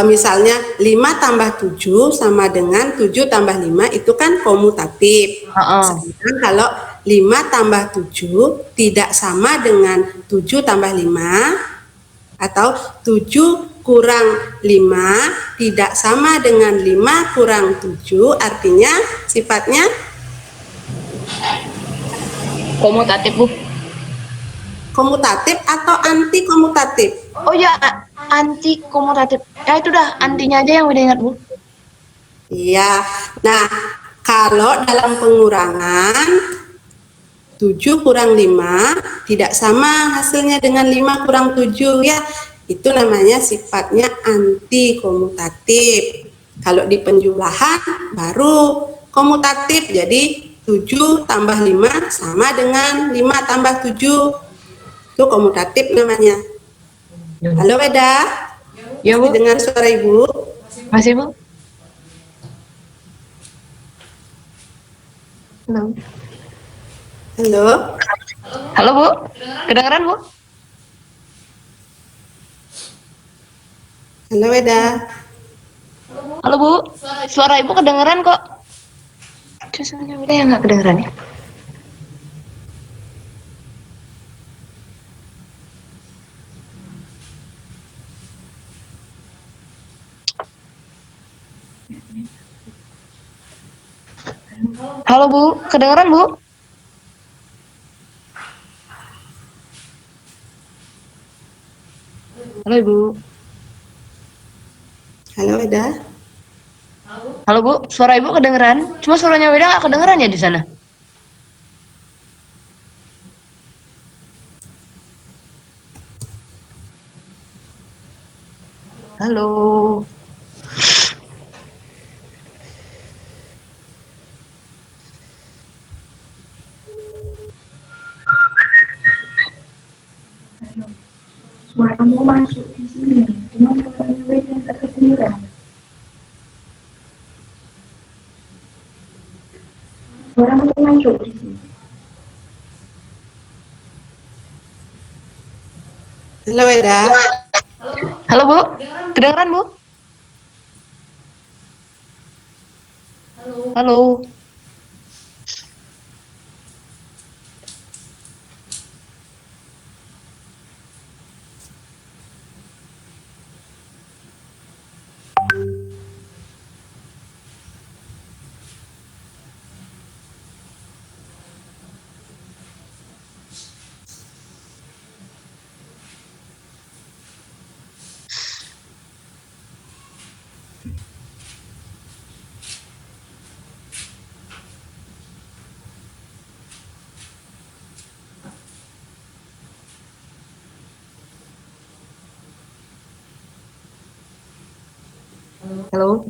misalnya 5 tambah 7 sama dengan 7 tambah 5 itu kan komutatif. Sedangkan kalau 5 tambah 7 tidak sama dengan 7 tambah 5 atau 7 kurang 5 tidak sama dengan 5 kurang 7, artinya sifatnya Komutatif Bu. komutatif atau anti komutatif. Oh ya, anti komutatif. Ya itu dah, antinya aja yang udah ingat Bu. Iya. Nah, kalau dalam pengurangan 7 kurang 5 tidak sama hasilnya dengan 5 kurang 7 ya. Itu namanya sifatnya anti komutatif. Kalau di penjumlahan baru komutatif. Jadi 7 tambah 5 sama dengan 5 tambah 7. Itu komutatif namanya. Halo Weda. Ya Bu. Dengar suara Ibu? Masih Bu? Halo. Halo. Halo Bu, kedengeran Bu? Halo Weda. Halo Bu, suara Ibu kedengeran kok. Suaranya beda yang nggak kedengeran ya? Halo Bu, kedengeran Bu? Halo Ibu. Halo Weda. Halo Bu, suara Ibu kedengeran? Cuma suaranya beda nggak kedengeran ya di sana? Halo. Suaramu masuk di sini, cuma suaranya beda nggak kedengeran. Suaramu masuk di sini. Halo Weda. Halo Bu, kedengeran Bu? Halo. Halo.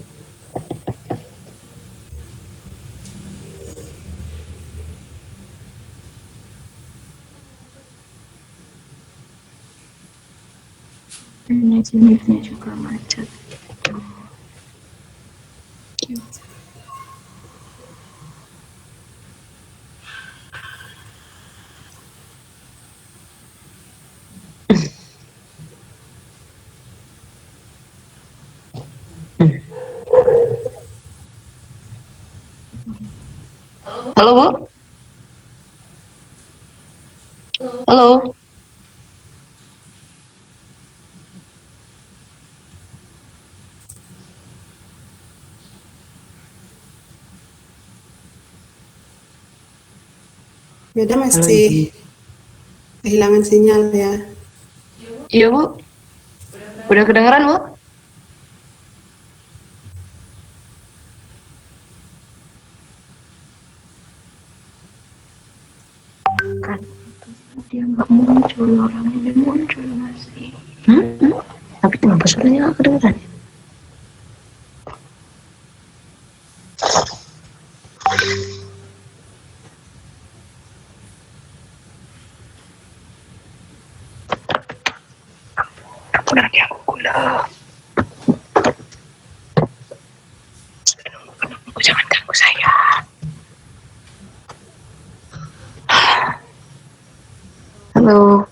Jenisnya juga macet. Halo Bu. Halo. Weda masih kehilangan sinyal ya. Iya Bu. Udah kedengeran, Bu? Kan dia nggak muncul, orangnya udah muncul masih. Tapi kenapa suaranya nggak kedengeran? Aku nanti aku gula. Aku jangan ganggu saya. Halo.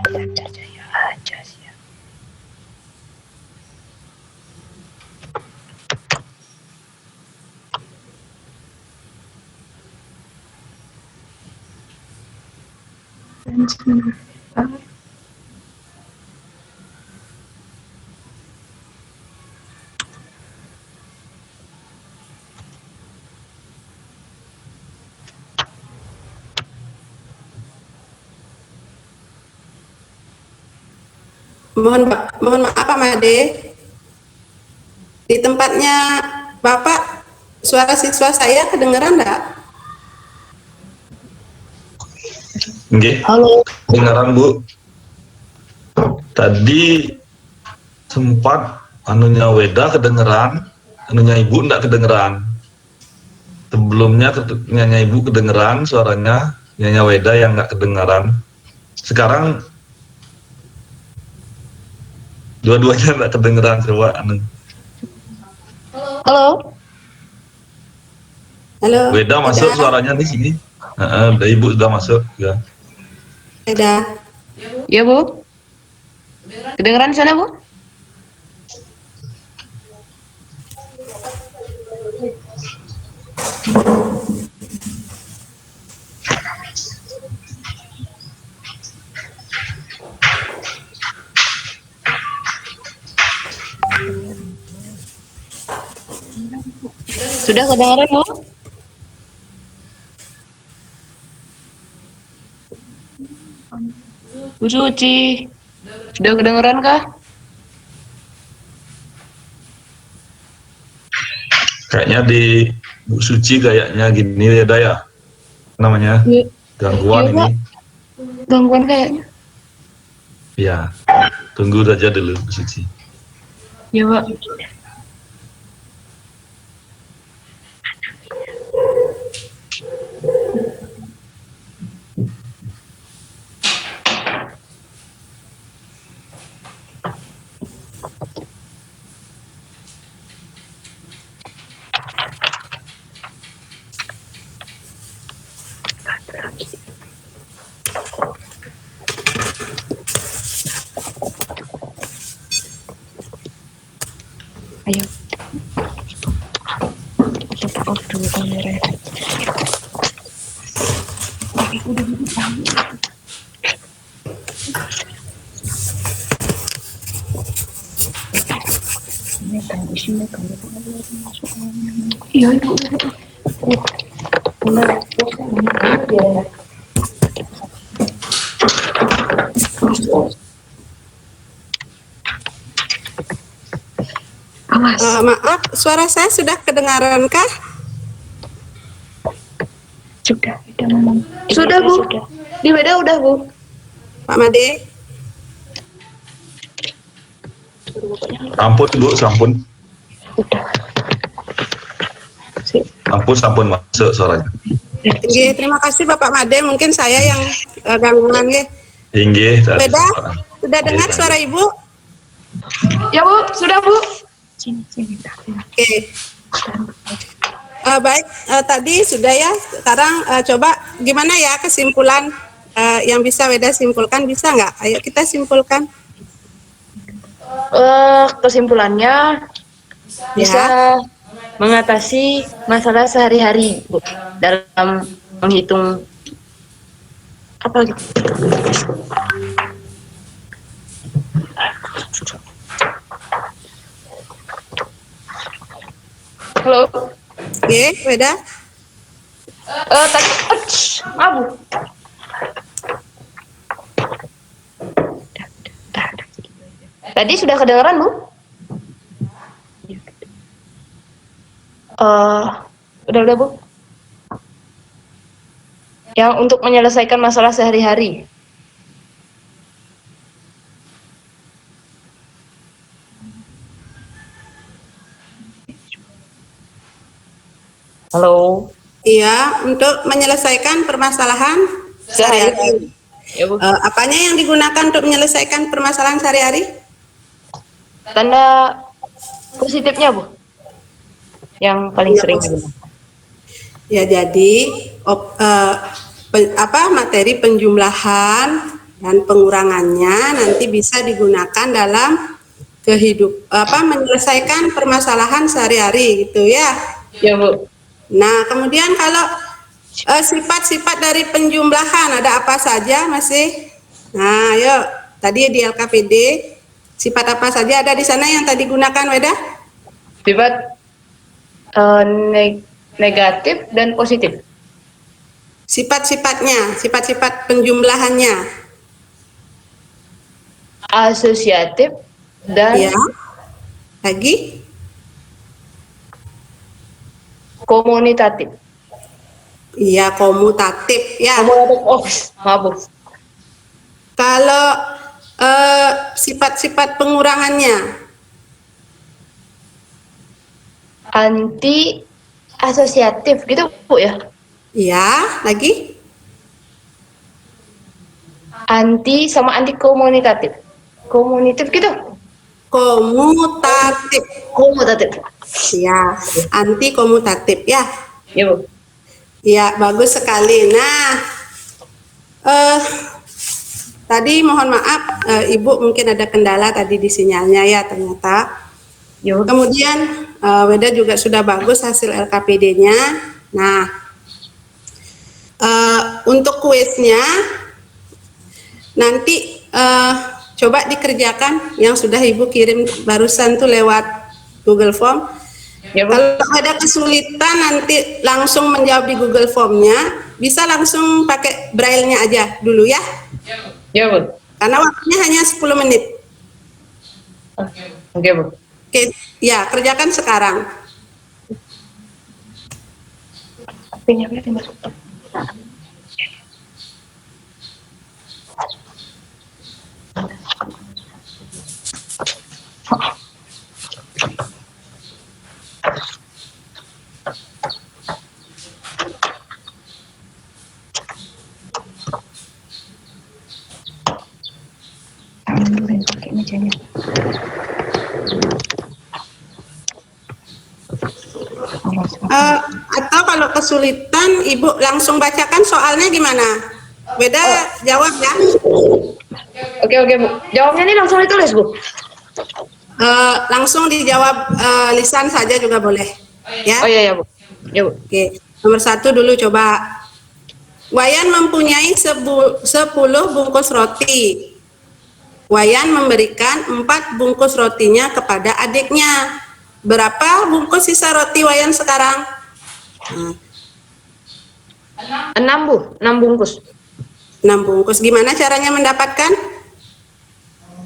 Jaya aja sih. Mohon maaf Pak Made. Di tempatnya Bapak suara siswa saya kedengeran enggak? Nggih. Halo. Kedengaran, Bu. Tadi sempat anunya Weda kedengeran, anunya Ibu enggak kedengeran. Sebelumnya nyanyi Ibu kedengeran suaranya, nyanyi Weda yang enggak kedengeran. Sekarang dua-duanya enggak kedengeran, coba anu. Halo. Halo. Weda masuk suaranya di sini. Udah Ibu sudah masuk ya. Weda. Ya, Bu. Kedengeran sana, Bu? Sudah kedengaran, Bu? Bu Suci, sudah kedengeran kah? Kayaknya di Bu Suci kayaknya gini ya, Daya. Namanya gangguan Iya, ini. Pak. Gangguan kayaknya. Ya, tunggu aja dulu Bu Suci. Iya, Pak. Ayo. Kita off dulu kameranya. Iya, Ibu. Awas. Maaf, suara saya sudah kedengaran-kah? Sudah ngomong. Sudah, Bu. Di Weda udah, Bu. Pak Made. Ampun Bu, sampun. Udah. Ampun masuk suaranya. Nggih, terima kasih Bapak Made. Mungkin saya yang gangguan nggih. Inggih. Weda, sudah dengar suara Ibu? Ya, Bu. Sudah, Bu. Oke. Baik, tadi sudah ya. Sekarang coba gimana ya kesimpulan yang bisa Weda simpulkan, bisa nggak? Ayo kita simpulkan. Kesimpulannya bisa mengatasi masalah sehari-hari, Bu, dalam menghitung Apa lagi? Halo. Oke, Weda. Tadi abu. Tadi sudah kedengaran, Bu? Udah, Bu. Yang untuk menyelesaikan masalah sehari-hari. Halo. Iya, untuk menyelesaikan permasalahan sehari-hari. Ya, Bu. Apanya yang digunakan untuk menyelesaikan permasalahan sehari-hari? Tanda positifnya, Bu. Yang paling sering digunakan. Ya, jadi materi penjumlahan dan pengurangannya nanti bisa digunakan dalam menyelesaikan permasalahan sehari-hari gitu ya. Ya, Bu. Nah, kemudian kalau sifat-sifat dari penjumlahan ada apa saja masih? Nah, yuk, tadi di LKPD sifat apa saja ada di sana yang tadi gunakan, Weda? Sifat negatif dan positif. Sifat-sifatnya, sifat-sifat penjumlahannya. Asosiatif dan Ya. Lagi? komunitatif. Iya, komutatif ya. Komutatif, oh, maaf, Bu. Kalau sifat-sifat pengurangannya, Anti asosiatif gitu, Bu ya. ya, lagi? Anti sama anti komunitatif. Komunitatif gitu. Komutatif. Komutatif. Ya, anti komutatif ya. Ya, Bu. Ya, bagus sekali. Nah, tadi mohon maaf, Ibu mungkin ada kendala tadi di sinyalnya ya ternyata. Ya, Bu. Kemudian Weda juga sudah bagus hasil LKPD-nya. Nah, untuk kuisnya nanti coba dikerjakan yang sudah Ibu kirim barusan tuh lewat Google Form. Ya, Bu. Kalau ada kesulitan nanti langsung menjawab di Google Form-nya, bisa langsung pakai braille-nya aja dulu ya. Ya, Bu. Karena waktunya hanya 10 menit. Oke, Bu. Oke, ya kerjakan sekarang. Atau kalau kesulitan, Ibu langsung bacakan soalnya gimana? Beda jawab ya. Oke, Bu. Jawabnya ini langsung ditulis, Bu. Langsung dijawab lisan saja juga boleh. Ya. Oh iya, Bu. Ya, Bu. Oke, nomor 1 dulu coba. Wayan mempunyai 10 bungkus roti. Wayan memberikan 4 bungkus rotinya kepada adiknya. Berapa bungkus sisa roti Wayan sekarang? 6, Bu. 6 bungkus. 6 bungkus. Gimana caranya mendapatkan?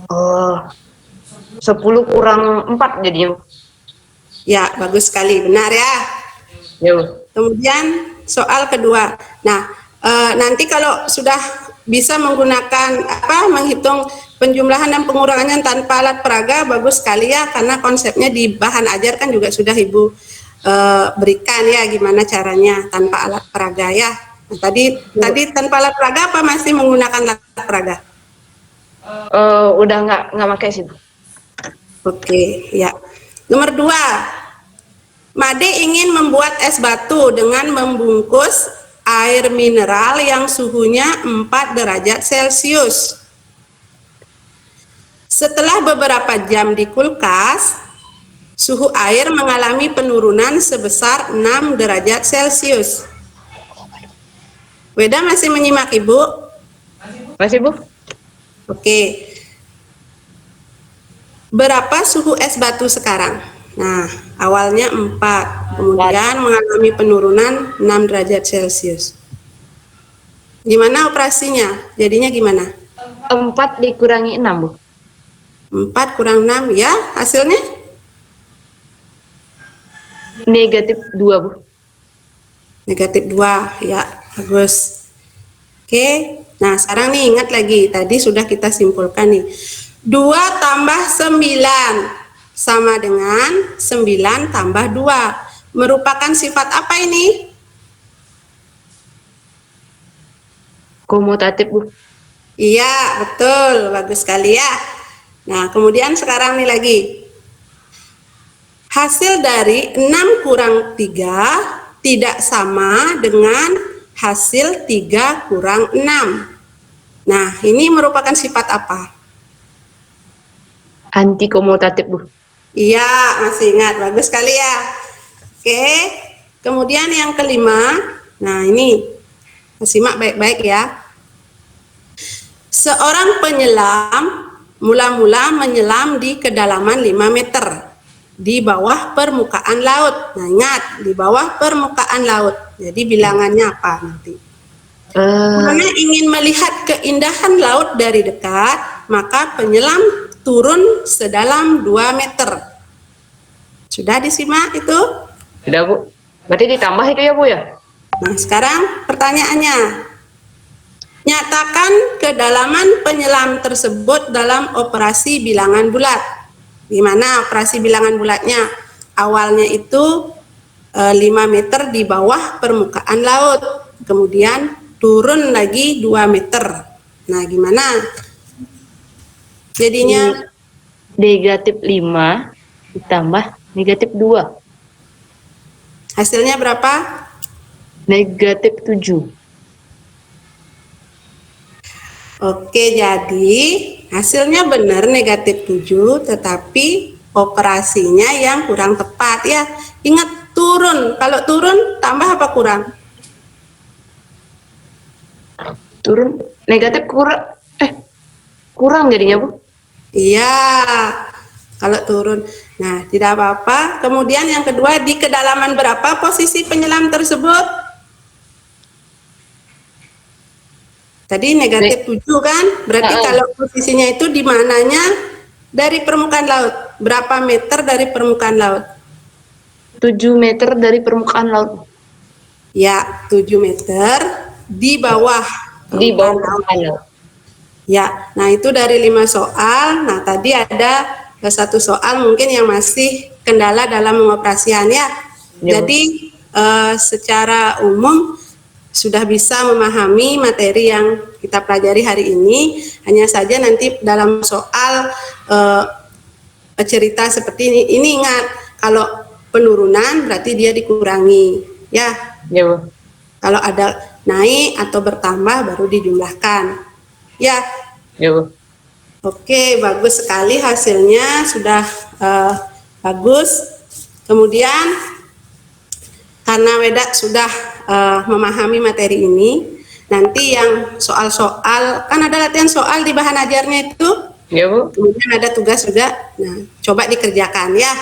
10 kurang 4 jadinya. Ya, bagus sekali. Benar ya. Ya, Bu. Kemudian soal kedua. Nah, nanti kalau sudah bisa menggunakan menghitung penjumlahan dan pengurangannya tanpa alat peraga, bagus sekali ya, karena konsepnya di bahan ajar kan juga sudah Ibu berikan ya gimana caranya tanpa alat peraga ya. Nah, tadi tanpa alat peraga apa masih menggunakan alat peraga? Udah nggak pakai sih, Bu. Oke, ya. Nomor 2. Made ingin membuat es batu dengan membungkus air mineral yang suhunya 4 derajat Celcius. Setelah beberapa jam di kulkas, suhu air mengalami penurunan sebesar 6 derajat Celcius. Weda masih menyimak, Ibu? Masih, Bu? Oke. Berapa suhu es batu sekarang? Nah, awalnya 4, kemudian mengalami penurunan 6 derajat Celcius. Gimana operasinya? Jadinya gimana? 4 dikurangi 6, Bu. 4 kurang 6, ya, hasilnya? -2, Bu. -2, ya, bagus. Oke, nah sekarang nih ingat lagi, tadi sudah kita simpulkan nih. 2 tambah 9 sama dengan 9 tambah 2. Merupakan sifat apa ini? Komutatif, Bu. Iya, betul. Bagus sekali ya. Nah, kemudian sekarang nih lagi. Hasil dari 6 kurang 3 tidak sama dengan hasil 3 kurang 6. Nah, ini merupakan sifat apa? Antikomutatif, Bu. Iya, masih ingat. Bagus sekali ya. Oke. Kemudian yang kelima. Nah, ini. Simak baik-baik ya. Seorang penyelam mula-mula menyelam di kedalaman 5 meter di bawah permukaan laut. Nah, ingat, di bawah permukaan laut. Jadi bilangannya apa nanti? Karena ingin melihat keindahan laut dari dekat, maka penyelam turun sedalam 2 meter. Sudah disimak itu? Sudah, Bu. Berarti ditambah itu ya, Bu ya? Nah, sekarang pertanyaannya. Nyatakan kedalaman penyelam tersebut dalam operasi bilangan bulat. Gimana operasi bilangan bulatnya? Awalnya itu 5 meter di bawah permukaan laut. Kemudian turun lagi 2 meter. Nah, gimana? Jadinya -5 ditambah -2. hasilnya berapa? -7. Oke, jadi hasilnya benar -7, tetapi operasinya yang kurang tepat ya. Ingat turun, kalau turun tambah apa kurang? Turun negatif kurang jadinya, Bu. Iya, kalau turun. Nah, tidak apa-apa. Kemudian yang kedua, di kedalaman berapa posisi penyelam tersebut? Tadi -7 kan? Berarti kalau posisinya itu di mananya dari permukaan laut? Berapa meter dari permukaan laut? 7 meter dari permukaan laut. Ya, 7 meter di bawah Di bawah permukaan laut. permukaan laut. Ya, nah itu dari 5 soal. Nah, tadi ada 1 soal mungkin yang masih kendala dalam pengoperasian ya. Ya, Jadi secara umum sudah bisa memahami materi yang kita pelajari hari ini. Hanya saja nanti dalam soal cerita seperti ini ingat, kalau penurunan berarti dia dikurangi ya. Ya, Bu. Kalau ada naik atau bertambah baru dijumlahkan ya. Ya, Bu. Oke, bagus sekali hasilnya, sudah bagus. Kemudian karena Weda sudah memahami materi ini, nanti yang soal-soal, kan ada latihan soal di bahan ajarnya itu, Ya, Bu. kemudian ada tugas juga. Nah, coba dikerjakan ya.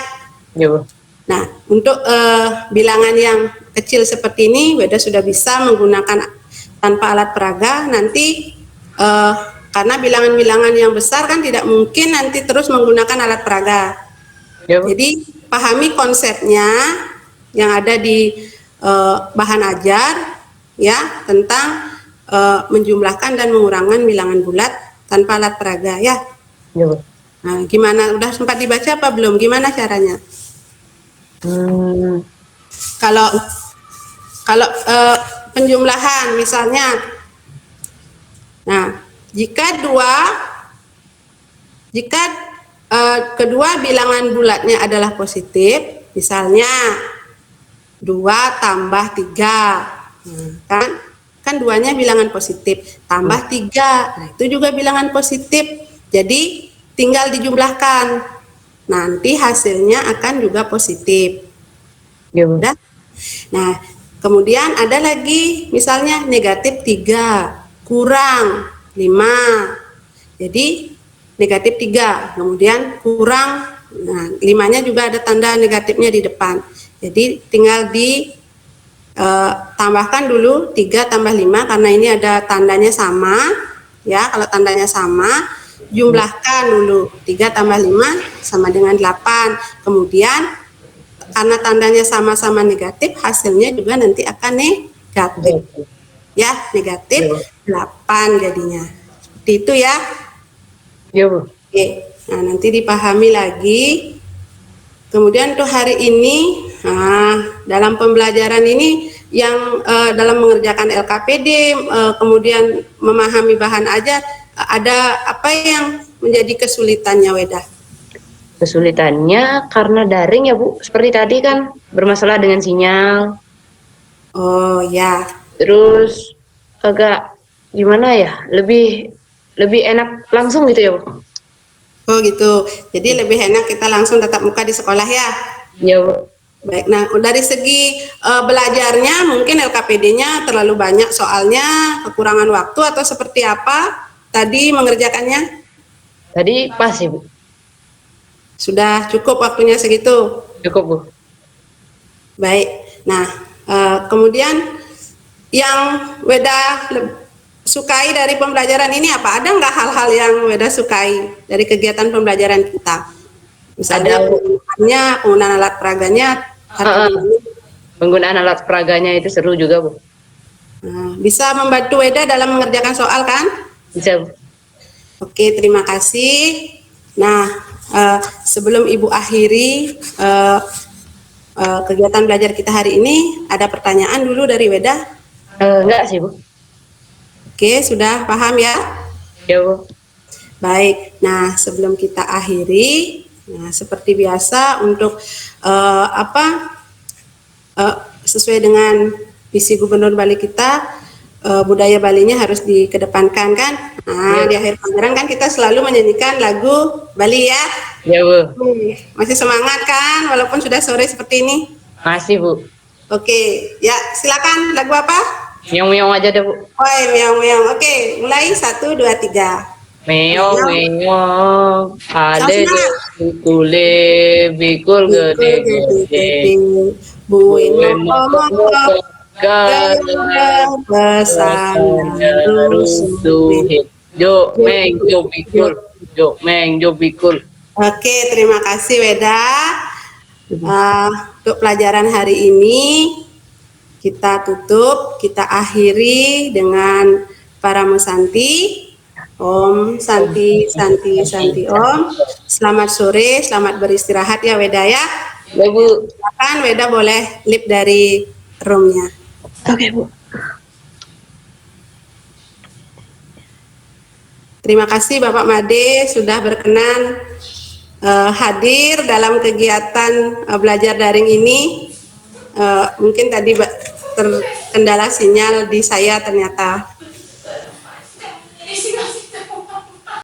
Ya, Bu. Nah, untuk bilangan yang kecil seperti ini, Weda sudah bisa menggunakan tanpa alat peraga. Nanti karena bilangan-bilangan yang besar kan tidak mungkin nanti terus menggunakan alat peraga. Ya, Bu. Jadi pahami konsepnya yang ada di bahan ajar ya, tentang menjumlahkan dan mengurangkan bilangan bulat tanpa alat peraga ya. Ya, Bu. Nah, gimana? Udah sempat dibaca apa belum? Gimana caranya? Kalau penjumlahan misalnya, nah jika kedua bilangan bulatnya adalah positif, misalnya 2 tambah 3, kan duanya bilangan positif, tambah 3, nah itu juga bilangan positif, jadi tinggal dijumlahkan, nanti hasilnya akan juga positif. Ya, Bu. Udah? Nah, kemudian ada lagi misalnya -3 kurang 5. Jadi negatif 3. Kemudian kurang, nah 5-nya juga ada tanda negatifnya di depan. Jadi tinggal tambahkan dulu 3 tambah 5 karena ini ada tandanya sama. Ya, kalau tandanya sama, jumlahkan dulu 3 tambah 5 sama dengan 8. Kemudian karena tandanya sama-sama negatif, hasilnya juga nanti akan negatif. Ya, negatif 8 jadinya. Seperti itu ya. Iya, Bu. Oke, nah nanti dipahami lagi. Kemudian untuk hari ini, dalam pembelajaran ini yang dalam mengerjakan LKPD, kemudian memahami bahan ajar, ada apa yang menjadi kesulitannya, Weda? Kesulitannya karena daring ya, Bu. Seperti tadi kan bermasalah dengan sinyal. Oh ya, Terus agak gimana ya? Lebih enak langsung gitu ya, Bu. oh gitu. Jadi lebih enak kita langsung tatap muka di sekolah ya. Iya, Bu. Baik, nah dari segi belajarnya mungkin LKPD-nya terlalu banyak soalnya, kekurangan waktu atau seperti apa tadi mengerjakannya? Tadi pas sih, Bu. Sudah cukup waktunya segitu? Cukup, Bu. Baik, nah kemudian yang Weda sukai dari pembelajaran ini apa? Ada nggak hal-hal yang Weda sukai dari kegiatan pembelajaran kita? Misalnya penggunaan alat peraganya, atau Penggunaan alat peraganya itu seru juga, Bu. bisa membantu Weda dalam mengerjakan soal kan? Bisa, Bu. Oke, terima kasih. Nah, sebelum Ibu akhiri kegiatan belajar kita hari ini, ada pertanyaan dulu dari Weda? Enggak sih, Bu. Oke, sudah paham ya? Ya, Bu. Baik, nah sebelum kita akhiri, nah seperti biasa untuk sesuai dengan visi Gubernur Bali kita, budaya Balinya harus dikedepankan kan? Nah, di akhir pelajaran kan kita selalu menyanyikan lagu Bali ya. Ya, Bu. Masih semangat kan walaupun sudah sore seperti ini? Masih, Bu. Oke, ya silakan lagu apa? Meong-meong aja deh, Bu. Oh, meong-meong. Oke, mulai 1, 2, 3. Meong-meong, ade bikule, bikul gede-gede, Buin moko-moko, gada, pesana rusuh, jo meng jo bikul, jo meng jo bikul. Oke, terima kasih Weda. Untuk pelajaran hari ini kita tutup, kita akhiri dengan para musanti. Om Santi Santi Santi Om. Selamat sore, selamat beristirahat ya Weda ya. Ya, Bu. Silakan Weda boleh lip dari roomnya. Oke, Bu. Terima kasih Bapak Made sudah berkenan hadir dalam kegiatan belajar daring ini. Mungkin tadi terkendala sinyal di saya ternyata.